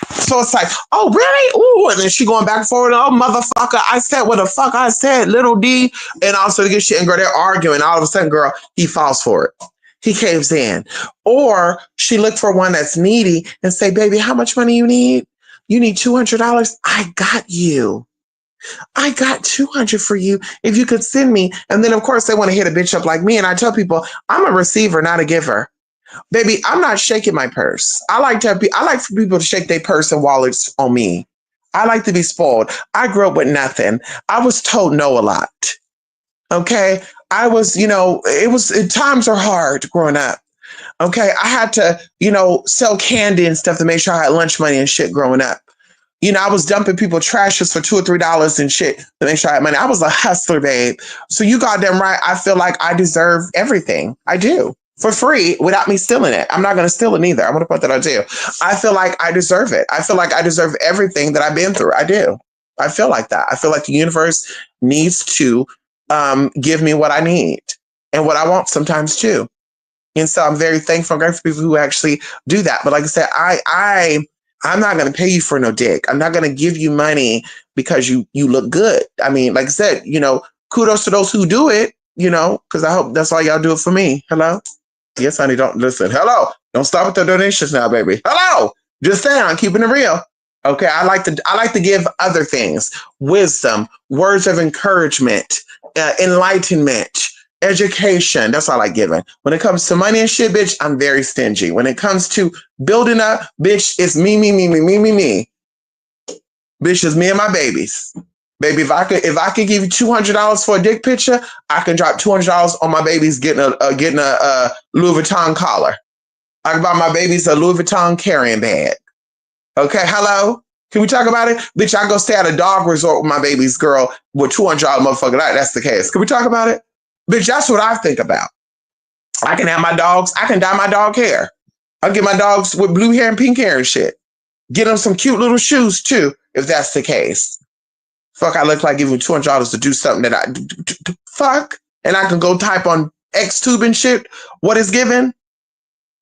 So it's like, oh, really? Ooh, and then she going back and forward. Oh, motherfucker, I said what the fuck I said, little D. And also to get shit, and girl, they're arguing. All of a sudden, girl, he falls for it. He caves in. Or she looked for one that's needy and say, baby, how much money you need? You need $200. I got you. I got 200 for you if you could send me. And then, of course, they want to hit a bitch up like me. And I tell people, I'm a receiver, not a giver. Baby, I'm not shaking my purse. I like for people to shake their purse and wallets on me. I like to be spoiled. I grew up with nothing. I was told no a lot. Okay? I was, times are hard growing up. Okay? I had to, sell candy and stuff to make sure I had lunch money and shit growing up. I was dumping people trashes for $2 or $3 and shit to make sure I had money. I was a hustler, babe. So you goddamn right. I feel like I deserve everything. I do. For free without me stealing it. I'm not going to steal it either. I'm going to put that out too. I feel like I deserve it. I feel like I deserve everything that I've been through. I do. I feel like that. I feel like the universe needs to give me what I need and what I want sometimes too. And so I'm very thankful and grateful for people who actually do that. But like I said, I'm not going to pay you for no dick. I'm not going to give you money because you look good. I mean, like I said, kudos to those who do it, because I hope that's why y'all do it for me. Hello? Yes, honey, don't listen. Hello. Don't stop with the donations now, baby. Hello. Just saying, I'm keeping it real. Okay. I like to give other things, wisdom, words of encouragement, enlightenment, education. That's all I like giving. When it comes to money and shit, bitch, I'm very stingy. When it comes to building up, bitch, it's me. Bitch, it's me and my babies. Baby, if I could give you $200 for a dick picture, I can drop $200 on my babies getting a Louis Vuitton collar. I can buy my babies a Louis Vuitton carrying bag. Okay, hello? Can we talk about it? Bitch, I go stay at a dog resort with my baby's girl with $200 motherfucking night. That's the case. Can we talk about it? Bitch, that's what I think about. I can have my dogs. I can dye my dog hair. I'll get my dogs with blue hair and pink hair and shit. Get them some cute little shoes too, if that's the case. Fuck, I look like giving $200 to do something that I fuck. And I can go type on Xtube and shit what is given.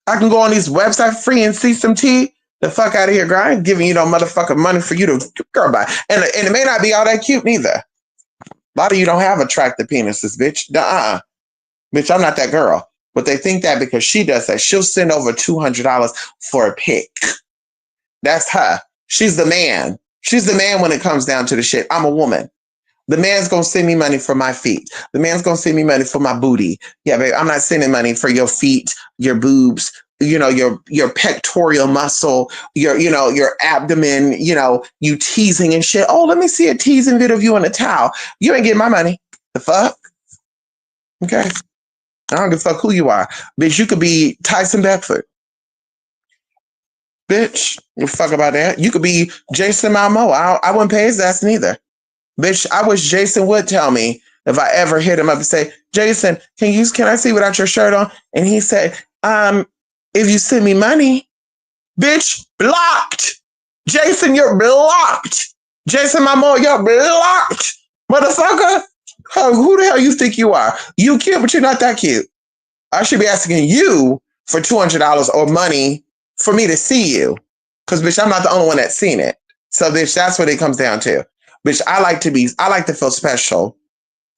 I can go on these websites free and see some tea. The fuck out of here, girl. I ain't giving you no motherfucking money for you to girl buy. And it may not be all that cute neither. A lot of you don't have attractive penises, bitch. Nuh-uh. Bitch, I'm not that girl. But they think that because she does that, she'll send over $200 for a pic. That's her. She's the man. She's the man when it comes down to the shit. I'm a woman. The man's gonna send me money for my feet. The man's gonna send me money for my booty. Yeah, babe, I'm not sending money for your feet, your boobs, your pectoral muscle, your abdomen, you teasing and shit. Oh, let me see a teasing video of you in a towel. You ain't getting my money. The fuck? Okay. I don't give a fuck who you are. Bitch, you could be Tyson Beckford. Bitch, you fuck about that. You could be Jason Momoa. I wouldn't pay his ass neither. Bitch, I wish Jason would tell me if I ever hit him up and say, Jason, can I see without your shirt on? And he said, if you send me money, bitch, blocked. Jason, you're blocked. Jason Momoa, you're blocked. Motherfucker, who the hell you think you are? You cute, but you're not that cute. I should be asking you for $200 or money for me to see you. Because, bitch, I'm not the only one that's seen it. So, bitch, that's what it comes down to. Bitch, I like to feel special.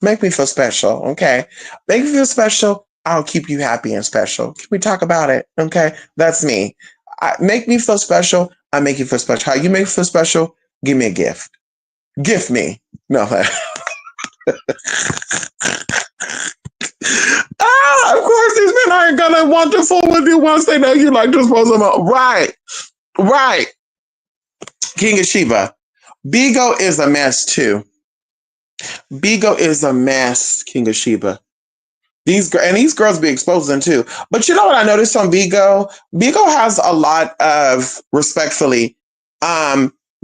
Make me feel special, okay? Make me feel special. I'll keep you happy and special. Can we talk about it? Okay? That's me. Make me feel special. I make you feel special. How you make me feel special? Give me a gift. Gift me. No. Of course, these men aren't gonna want to fool with you once they know you like to suppose them up. Right. King of Sheba. Bigo is a mess too. Bigo is a mess, King of Sheba. These girls be exposing too. But you know what I noticed on Bigo? Bigo has a lot of, respectfully,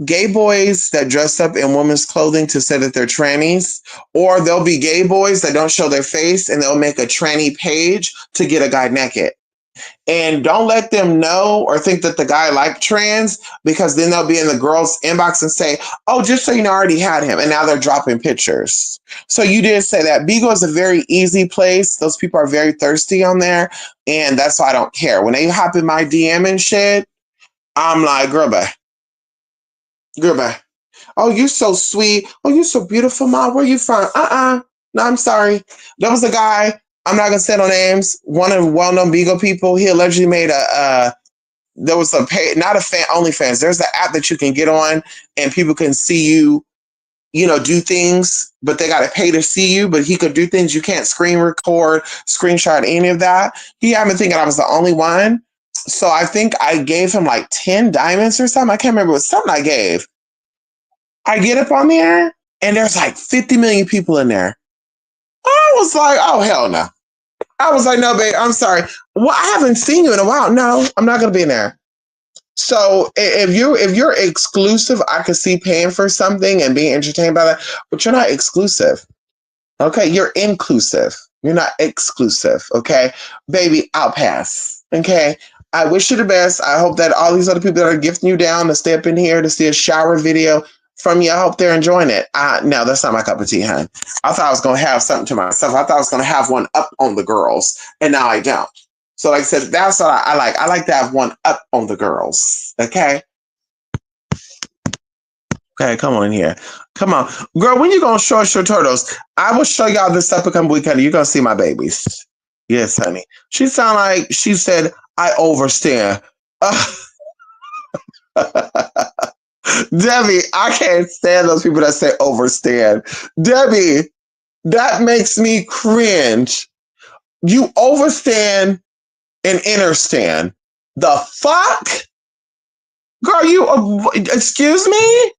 gay boys that dress up in women's clothing to say that they're trannies, or there'll be gay boys that don't show their face and they'll make a tranny page to get a guy naked. And don't let them know or think that the guy liked trans, because then they'll be in the girl's inbox and say, oh, just so you know, I already had him. And now they're dropping pictures. So you did say that. Bigo is a very easy place. Those people are very thirsty on there. And that's why I don't care. When they hop in my DM and shit, I'm like, girl, bye. Oh, you're so sweet. Oh, you're so beautiful, Ma. Where you from? No, I'm sorry. There was a guy. I'm not gonna say no names. One of the well-known Bigo people. He allegedly made there was a pay, not a fan, OnlyFans. There's an app that you can get on, and people can see you, do things, but they gotta pay to see you. But he could do things you can't screen record, screenshot, any of that. He had me thinking I was the only one. So I think I gave him like 10 diamonds or something. I can't remember. It was something I gave. I get up on there, and there's like 50 million people in there. I was like, oh, hell no. I was like, no, babe, I'm sorry. Well, I haven't seen you in a while. No, I'm not going to be in there. So if you're exclusive, I could see paying for something and being entertained by that, but you're not exclusive. Okay, you're inclusive. You're not exclusive. Okay, baby, I'll pass. Okay, I wish you the best. I hope that all these other people that are gifting you down to stay up in here to see a shower video from you, I hope they're enjoying it. No, that's not my cup of tea, hon. I thought I was going to have something to myself. I thought I was going to have one up on the girls, and now I don't. So like I said, that's what I like. I like to have one up on the girls. Okay? Okay, come on in here. Come on. Girl, when you going to show us your turtles? I will show y'all this upcoming weekend. You're going to see my babies. Yes, honey. She sound like she said, I overstand. Debbie, I can't stand those people that say overstand. Debbie, that makes me cringe. You overstand and understand. The fuck? Girl, excuse me?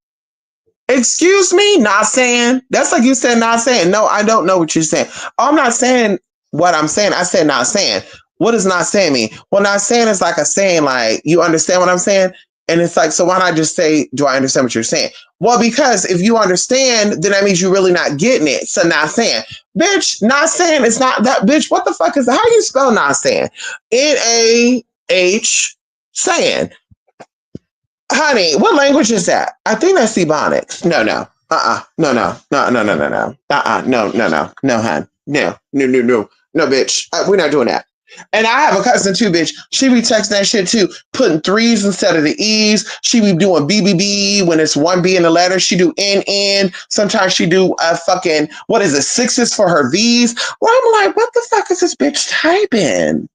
Excuse me? Not saying? That's like you said not saying. No, I don't know what you're saying. I'm not saying what I'm saying. I said not saying. What does not saying mean? Well, not saying is like a saying, like, you understand what I'm saying? And it's like, so why not just say, do I understand what you're saying? Well, because if you understand, then that means you're really not getting it. So not saying. Bitch, not saying it's not that. Bitch, what the fuck is that? How you spell not saying? N-A-H saying. Honey, what language is that? I think that's Ebonics. No. No, hon. No, bitch. We're not doing that. And I have a cousin too, bitch. She be texting that shit too, putting threes instead of the E's. She be doing BBB when it's one B in the letter. She do NN. Sometimes she do sixes for her V's. Well, I'm like, what the fuck is this bitch typing?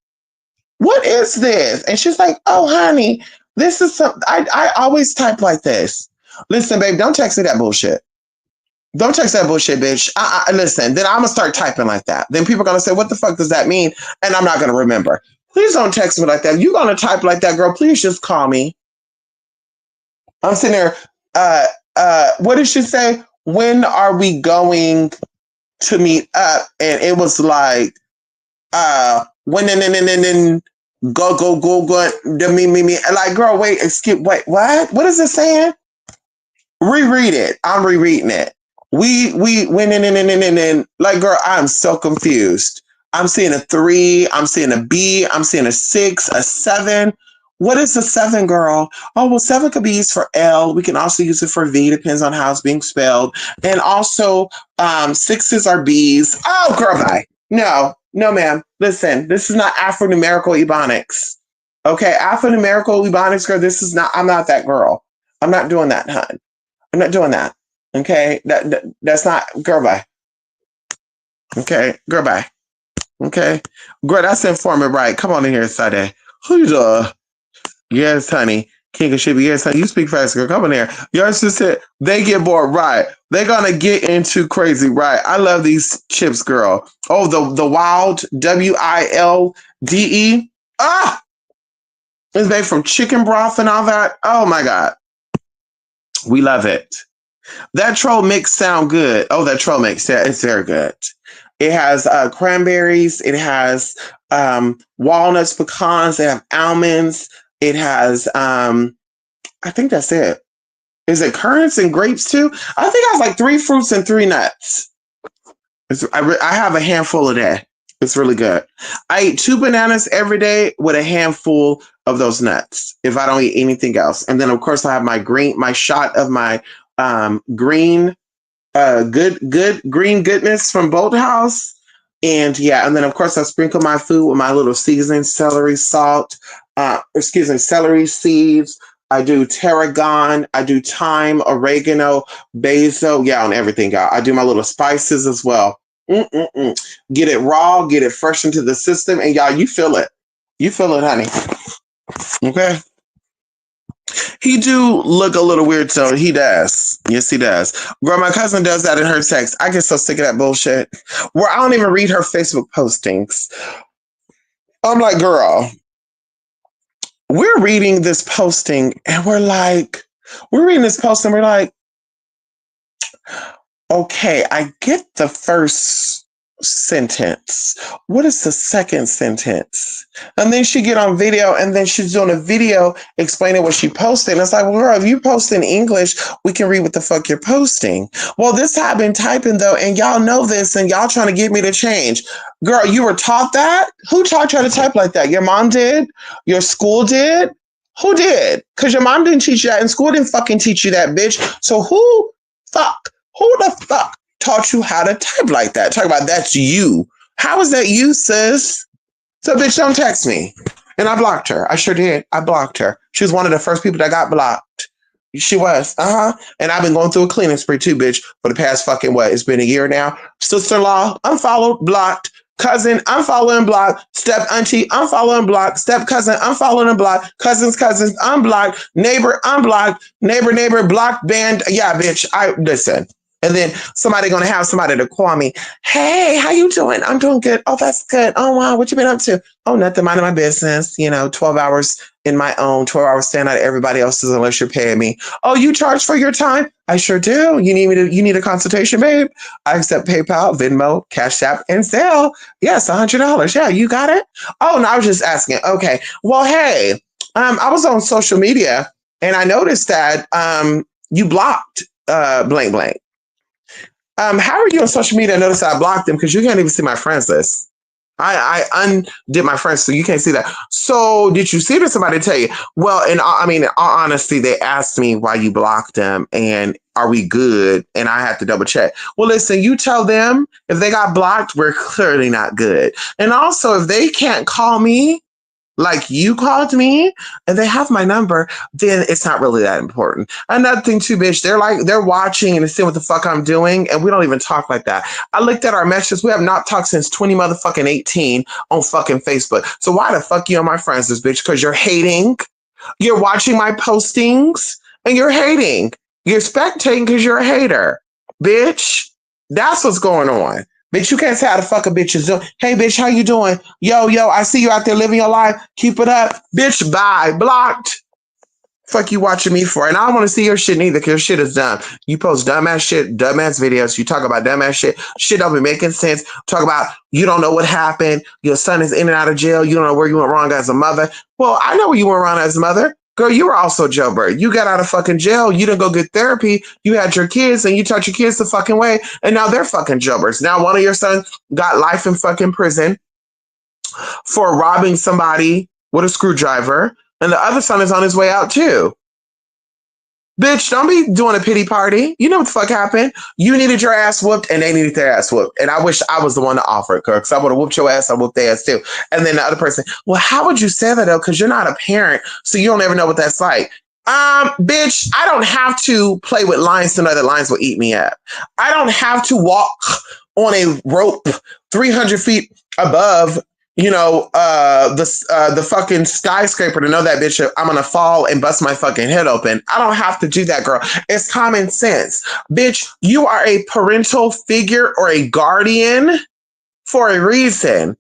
What is this? And she's like, oh, honey, this is something. I always type like this. Listen, babe, don't text me that bullshit. Don't text that bullshit, bitch. Listen, then I'm gonna start typing like that. Then people are gonna say, "What the fuck does that mean?" And I'm not gonna remember. Please don't text me like that. If you're gonna type like that, girl, please just call me. I'm sitting there. Uh, what did she say? When are we going to meet up? And it was like, when and go, the me. Like, girl, wait, excuse, wait, what? What is it saying? Reread it. I'm rereading it. We went in. Like, girl, I'm so confused. I'm seeing a 3. I'm seeing a B. I'm seeing a 6, a 7. What is a 7, girl? Oh, well, 7 could be used for L. We can also use it for V. Depends on how it's being spelled. And also, 6s are B's. Oh, girl, bye. No, ma'am. Listen, this is not alphanumerical ebonics. Okay, alphanumerical ebonics, girl. This is not. I'm not that girl. I'm not doing that, hun. I'm not doing that. Okay, that's not girl. Bye. Okay, girl. Bye. Okay, girl. That's informant, right? Come on in here, Sade. Who's Yes, honey. King of Shippy. Yes, honey. You speak fast, girl. Come in here. Your sister. They get bored, right? They're gonna get into crazy, right? I love these chips, girl. Oh, the wild WILDE. Ah, it's made from chicken broth and all that. Oh my god, we love it. That troll mix sound good. Oh, that troll mix, yeah, it's very good. It has cranberries. It has walnuts, pecans. They have almonds. It has, I think that's it. Is it currants and grapes too? I think I have like 3 fruits and 3 nuts. I have a handful of that. It's really good. I eat 2 bananas every day with a handful of those nuts if I don't eat anything else. And then of course I have my shot of my green, good green goodness from Bolt House. And yeah, and then of course I sprinkle my food with my little seasoning, celery, salt, celery seeds. I do tarragon, I do thyme, oregano, basil, yeah, on everything, y'all. I do my little spices as well. Mm-mm-mm. Get it raw, get it fresh into the system, and y'all, you feel it. You feel it, honey. Okay. He do look a little weird, so he does. Yes, he does. Girl, my cousin does that in her text. I get so sick of that bullshit. Where I don't even read her Facebook postings. I'm like, girl, we're reading this posting and we're reading this post and we're like, okay, I get the first sentence. What is the second sentence? And then she get on video and then she's doing a video explaining what she posted. And it's like, well, girl, if you post in English, we can read what the fuck you're posting. Well, this I've been typing though, and y'all know this and y'all trying to get me to change. Girl, you were taught that? Who taught you how to type like that? Your mom did? Your school did? Who did? Because your mom didn't teach you that and school didn't fucking teach you that, bitch. So who the fuck taught you how to type like that? Talk about that's you. How is that you, sis? So, bitch, don't text me. And I blocked her. I sure did. I blocked her. She was one of the first people that got blocked. She was. And I've been going through a cleaning spree too, bitch, for the past fucking what? It's been a year now. Sister-in-law, unfollowed, blocked. Cousin, unfollow and block. Step auntie, unfollow and block. Step cousin, unfollow and block. Cousins, unblocked. Neighbor, unblocked. Neighbor, blocked, banned. Yeah, bitch. I listen. And then somebody gonna have somebody to call me. Hey, how you doing? I'm doing good. Oh, that's good. Oh wow, what you been up to? Oh, nothing, minding my business. 12 hours in my own, 12 hours staying out of everybody else's unless you're paying me. Oh, you charge for your time? I sure do. You need a consultation, babe? I accept PayPal, Venmo, Cash App, and Zelle. Yes, $100. Yeah, you got it? Oh, no, I was just asking. Okay. Well, hey, I was on social media and I noticed that you blocked blank blank. How are you on social media? I noticed I blocked them because you can't even see my friends list. I undid my friends, so you can't see that. So did you see it or somebody tell you? Well, in all honesty, they asked me why you blocked them and are we good? And I have to double check. Well, listen, you tell them if they got blocked, we're clearly not good. And also, if they can't call me, like you called me and they have my number, then it's not really that important. Another thing too, bitch, they're watching and seeing what the fuck I'm doing, and we don't even talk like that. I looked at our messages. We have not talked since 20 motherfucking 18 on fucking Facebook. So why the fuck you on my friends list, bitch? Because you're hating. You're watching my postings and you're hating. You're spectating because you're a hater. Bitch, that's what's going on. Bitch, you can't say how the fuck a bitch is doing. Hey, bitch, how you doing? Yo, I see you out there living your life. Keep it up. Bitch, bye. Blocked. Fuck you watching me for? And I don't want to see your shit neither because your shit is dumb. You post dumbass shit, dumbass videos. You talk about dumbass shit. Shit don't be making sense. Talk about you don't know what happened. Your son is in and out of jail. You don't know where you went wrong as a mother. Well, I know where you went wrong as a mother. Girl, you were also a jailbird. You got out of fucking jail. You didn't go get therapy. You had your kids and you taught your kids the fucking way. And now they're fucking jailbirds. Now one of your sons got life in fucking prison for robbing somebody with a screwdriver. And the other son is on his way out too. Bitch, don't be doing a pity party. You know what the fuck happened? You needed your ass whooped and they needed their ass whooped. And I wish I was the one to offer it, because I would have whooped your ass, I whooped their ass too. And then the other person, well, how would you say that though? Because you're not a parent, so you don't ever know what that's like. Bitch, I don't have to play with lions to know that lions will eat me up. I don't have to walk on a rope 300 feet above the fucking skyscraper to know that bitch, I'm gonna fall and bust my fucking head open. I don't have to do that, girl. It's common sense. Bitch, you are a parental figure or a guardian for a reason.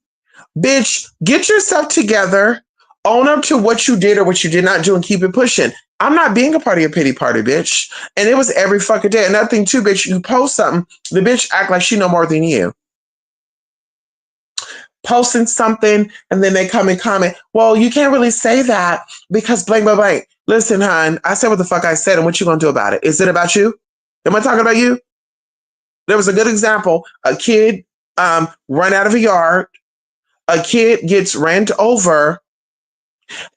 Bitch, get yourself together, own up to what you did or what you did not do, and keep it pushing. I'm not being a part of your pity party, bitch. And it was every fucking day. Another thing too, bitch, you post something, the bitch act like she know more than you. Posting something and then they come and comment, well, you can't really say that because blank, blank, blank. Listen, hon, I said what the fuck I said, and what you gonna do about it? Is it about you? Am I talking about you? There was a good example. A kid run out of a yard. A kid gets ran over.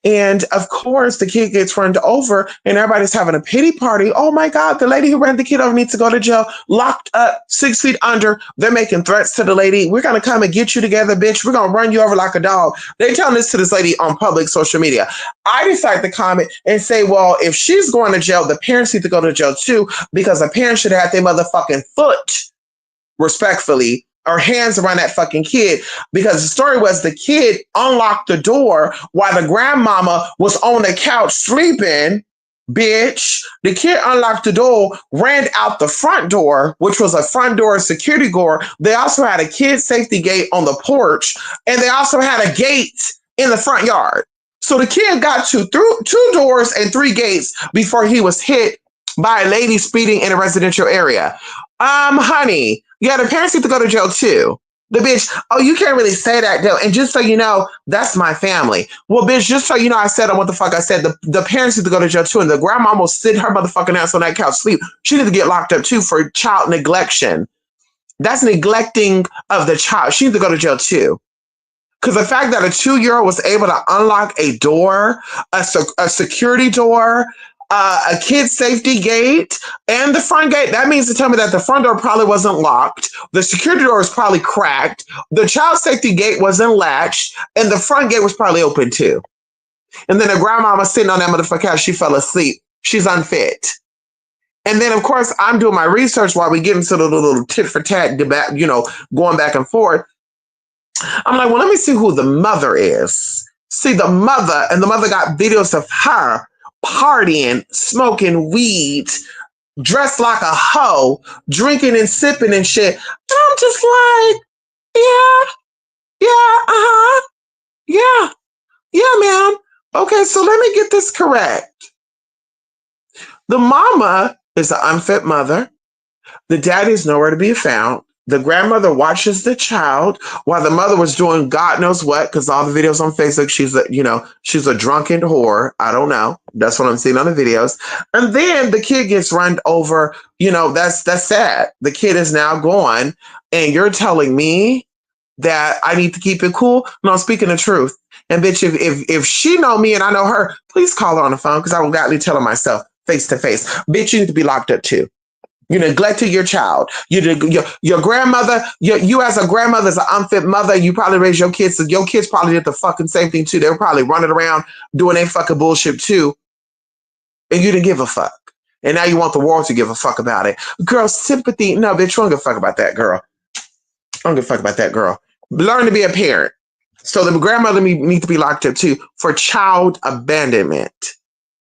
And of course, the kid gets run over and everybody's having a pity party. Oh my God, the lady who ran the kid over needs to go to jail, locked up 6 feet under. They're making threats to the lady. We're going to come and get you together, bitch. We're going to run you over like a dog. They're telling this to this lady on public social media. I decide to comment and say, well, if she's going to jail, the parents need to go to jail too, because the parents should have had their motherfucking foot, respectfully, or hands around that fucking kid, because the story was the kid unlocked the door while the grandmama was on the couch sleeping. Bitch, the kid unlocked the door, ran out the front door, which was a front door security door. They also had a kid safety gate on the porch, and they also had a gate in the front yard. So the kid got through 2 doors and 3 gates before he was hit by a lady speeding in a residential area. Honey, yeah, the parents need to go to jail too. The bitch, oh, you can't really say that though. And just so you know, that's my family. Well, bitch, just so you know, I said on what the fuck I said. The parents need to go to jail too. And the grandma almost sit her motherfucking ass on that couch sleep. She need to get locked up too for child neglection. That's neglecting of the child. She needs to go to jail too. Because the fact that a 2-year-old was able to unlock a door, a security door, a kid safety gate, and the front gate, that means to tell me that the front door probably wasn't locked, the security door was probably cracked, the child safety gate wasn't latched, and the front gate was probably open too. And then the grandmama sitting on that motherfucker couch, she fell asleep. She's unfit. And then, of course, I'm doing my research while we get into the little tit for tat debate, going back and forth. I'm like, well, let me see who the mother is. See, the mother got videos of her partying, smoking weed, dressed like a hoe, drinking and sipping and shit. And I'm just like, yeah, ma'am. Okay, so let me get this correct. The mama is an unfit mother. The daddy is nowhere to be found. The grandmother watches the child while the mother was doing God knows what, because all the videos on Facebook, she's a drunken whore. I don't know. That's what I'm seeing on the videos. And then the kid gets run over. That's sad. The kid is now gone. And you're telling me that I need to keep it cool? No, I'm speaking the truth. And bitch, if she know me and I know her, please call her on the phone, because I will gladly tell her myself face to face. Bitch, you need to be locked up too. You neglected your child. Your grandmother, you as a grandmother, as an unfit mother, you probably raised your kids. So your kids probably did the fucking same thing too. They were probably running around doing their fucking bullshit too. And you didn't give a fuck. And now you want the world to give a fuck about it. Girl, sympathy. No, bitch, you don't give a fuck about that, girl. I don't give a fuck about that, girl. Learn to be a parent. So the grandmother needs to be locked up too for child abandonment.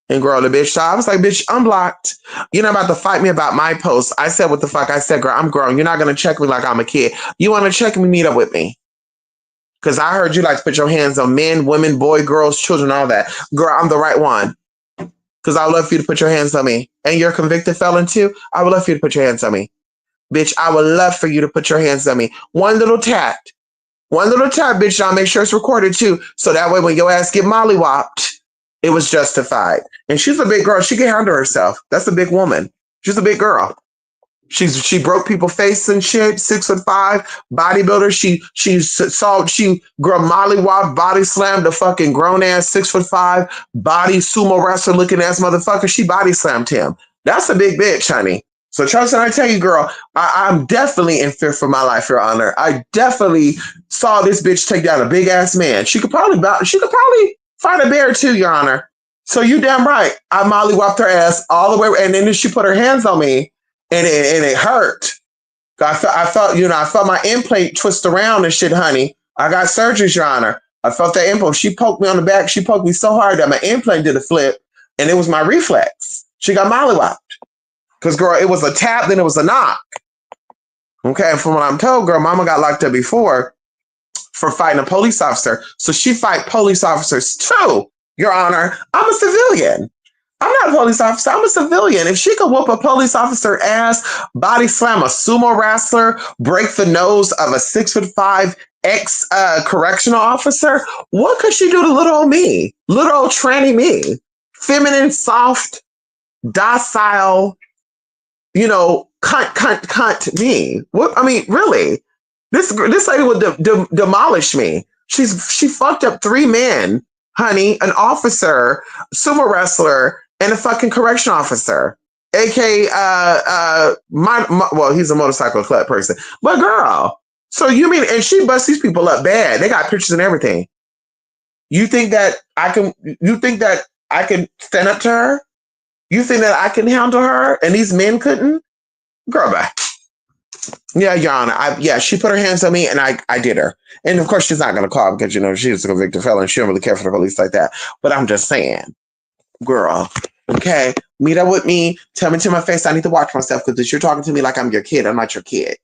And girl, the bitch, so I was like, bitch, unblocked. You're not about to fight me about my post. I said what the fuck I said, girl, I'm grown. You're not going to check me like I'm a kid. You want to check me, meet up with me. Because I heard you like to put your hands on men, women, boy, girls, children, all that. Girl, I'm the right one. Because I would love for you to put your hands on me. And you're a convicted felon too. I would love for you to put your hands on me. Bitch, I would love for you to put your hands on me. One little tap. One little tap, bitch. I'll make sure it's recorded too. So that way when your ass get mollywopped, it was justified. And she's a big girl. She can handle herself. That's a big woman. She's a big girl. She broke people's face and shit. 6'5", bodybuilder. She girl mollywop body slammed a fucking grown ass 6'5" body sumo wrestler looking ass motherfucker. She body slammed him. That's a big bitch, honey. So trust me, I tell you, girl, I'm definitely in fear for my life, Your Honor. I definitely saw this bitch take down a big ass man. She could probably fight a bear too, Your Honor. So you damn right. I mollywopped her ass all the way, and then she put her hands on me. And it hurt. I felt my implant twist around and shit, honey. I got surgeries, Your Honor. I felt that implant. She poked me on the back. She poked me so hard that my implant did a flip, and it was my reflex. She got mollywopped. Because, girl, it was a tap, then it was a knock. Okay, and from what I'm told, girl, mama got locked up before for fighting a police officer. So she fight police officers too, Your Honor. I'm a civilian. I'm not a police officer. I'm a civilian. If she could whoop a police officer ass, body slam a sumo wrestler, break the nose of a 6'5" ex correctional officer, what could she do to little old me? Little old tranny me. Feminine, soft, docile, cunt me. What? I mean, really? This lady would demolish me. She fucked up 3 men, honey, an officer, sumo wrestler, and a fucking correction officer, aka well, he's a motorcycle club person, but girl. So you mean, and she busts these people up bad. They got pictures and everything. You think that I can? You think that I can stand up to her? You think that I can handle her, and these men couldn't? Girl, bye. Yeah, Your Honor. She put her hands on me, and I did her. And of course, she's not going to call because she's a convicted felon. She don't really care for the police like that. But I'm just saying. Girl, okay, meet up with me. Tell me to my face I need to watch myself because you're talking to me like I'm your kid. I'm not your kid,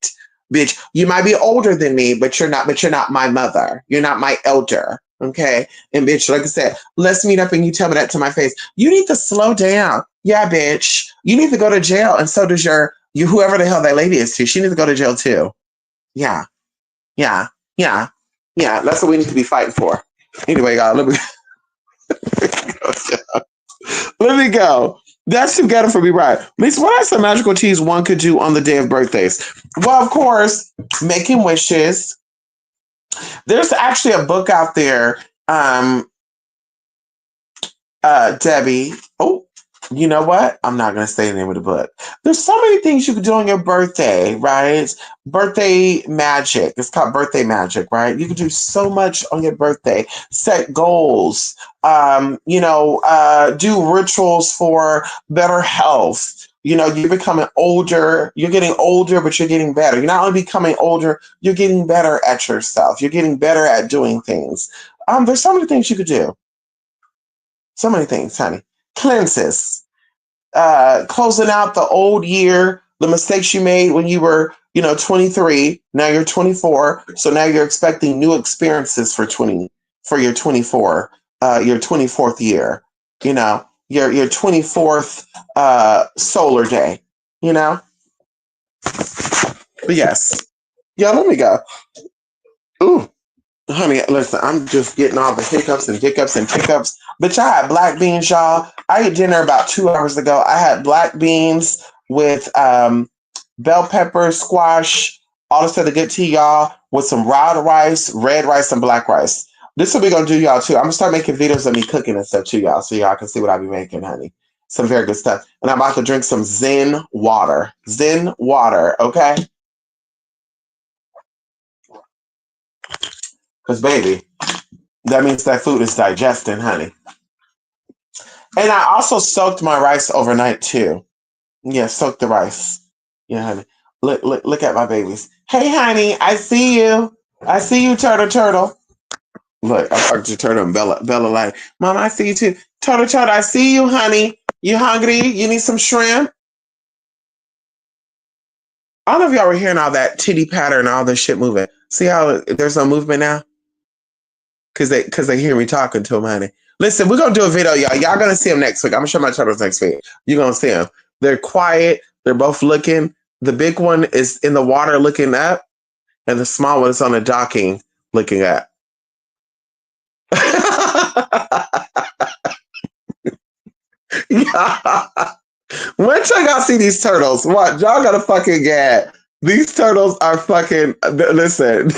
bitch. You might be older than me, but you're not. But you're not my mother. You're not my elder. Okay, and bitch, like I said, let's meet up and you tell me that to my face. You need to slow down. Yeah, bitch. You need to go to jail, and so does your whoever the hell that lady is too. She needs to go to jail too. Yeah. That's what we need to be fighting for. Anyway, y'all, let me. Let me go. That's together for me, right? Lisa, what are some magical teas one could do on the day of birthdays? Well, of course, making wishes. There's actually a book out there, Debbie. Oh, you know what? I'm not going to say the name of the book. There's so many things you can do on your birthday, right? Birthday magic. It's called birthday magic, right? You can do so much on your birthday. Set goals. Do rituals for better health. You're becoming older. You're getting older, but you're getting better. You're not only becoming older, you're getting better at yourself. You're getting better at doing things. There's so many things you could do. So many things, honey. Cleanses. Closing out the old year, the mistakes you made when you were, 23. Now you're 24. So now you're expecting new experiences for your 24, your 24th year. Your 24th solar day. But yes. Yeah, let me go. Ooh. Honey, listen, I'm just getting all the hiccups and hiccups and hiccups. Bitch, I had black beans, y'all. I ate dinner about 2 hours ago. I had black beans with bell pepper, squash, all this other good tea, y'all, with some wild rice, red rice, and black rice. This is what we're going to do, y'all, too. I'm going to start making videos of me cooking and stuff, too, y'all, so y'all can see what I be making, honey. Some very good stuff. And I'm about to drink some Zen water. Zen water, okay? Because, baby, that means that food is digesting, honey. And I also soaked my rice overnight, too. Yeah, soak the rice. Yeah, honey. Look at my babies. Hey, honey, I see you. I see you, turtle. Look, I'm talking to Turtle and Bella. Bella like, Mom, I see you too. Turtle, I see you, honey. You hungry? You need some shrimp? I don't know if y'all were hearing all that titty patter and all this shit moving. See how there's no movement now? Cause they hear me talking to them, honey. Listen, we're gonna do a video, y'all. Y'all gonna see them next week. I'm gonna show my turtles next week. You're gonna see them. They're quiet. They're both looking. The big one is in the water looking up, and the small one is on the docking looking up. Yeah. When y'all see these turtles, what y'all gotta fucking get? These turtles are fucking listen.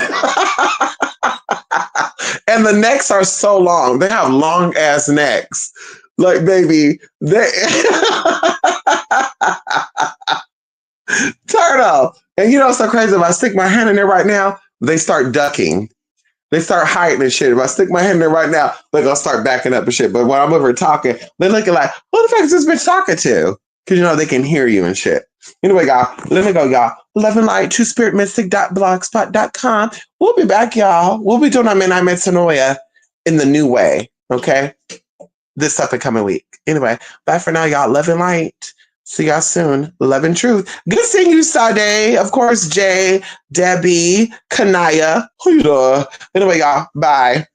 And the necks are so long. They have long ass necks. Like baby, they turtle. And you know what's so crazy? If I stick my hand in there right now, they start ducking. They start hiding and shit. If I stick my hand in there right now, they're gonna start backing up and shit. But when I'm over talking, they're looking like, who the fuck is this bitch talking to? Because you know they can hear you and shit. Anyway, y'all, let me go, y'all. Love and Light, TrueSpiritMystic.blogspot.com. We'll be back, y'all. We'll be doing our Midnight Metanoia in the new way, okay? This up and coming week. Anyway, bye for now, y'all. Love and light. See y'all soon. Love and truth. Good seeing you, Sade. Of course, Jay, Debbie, Kanaya. Anyway, y'all. Bye.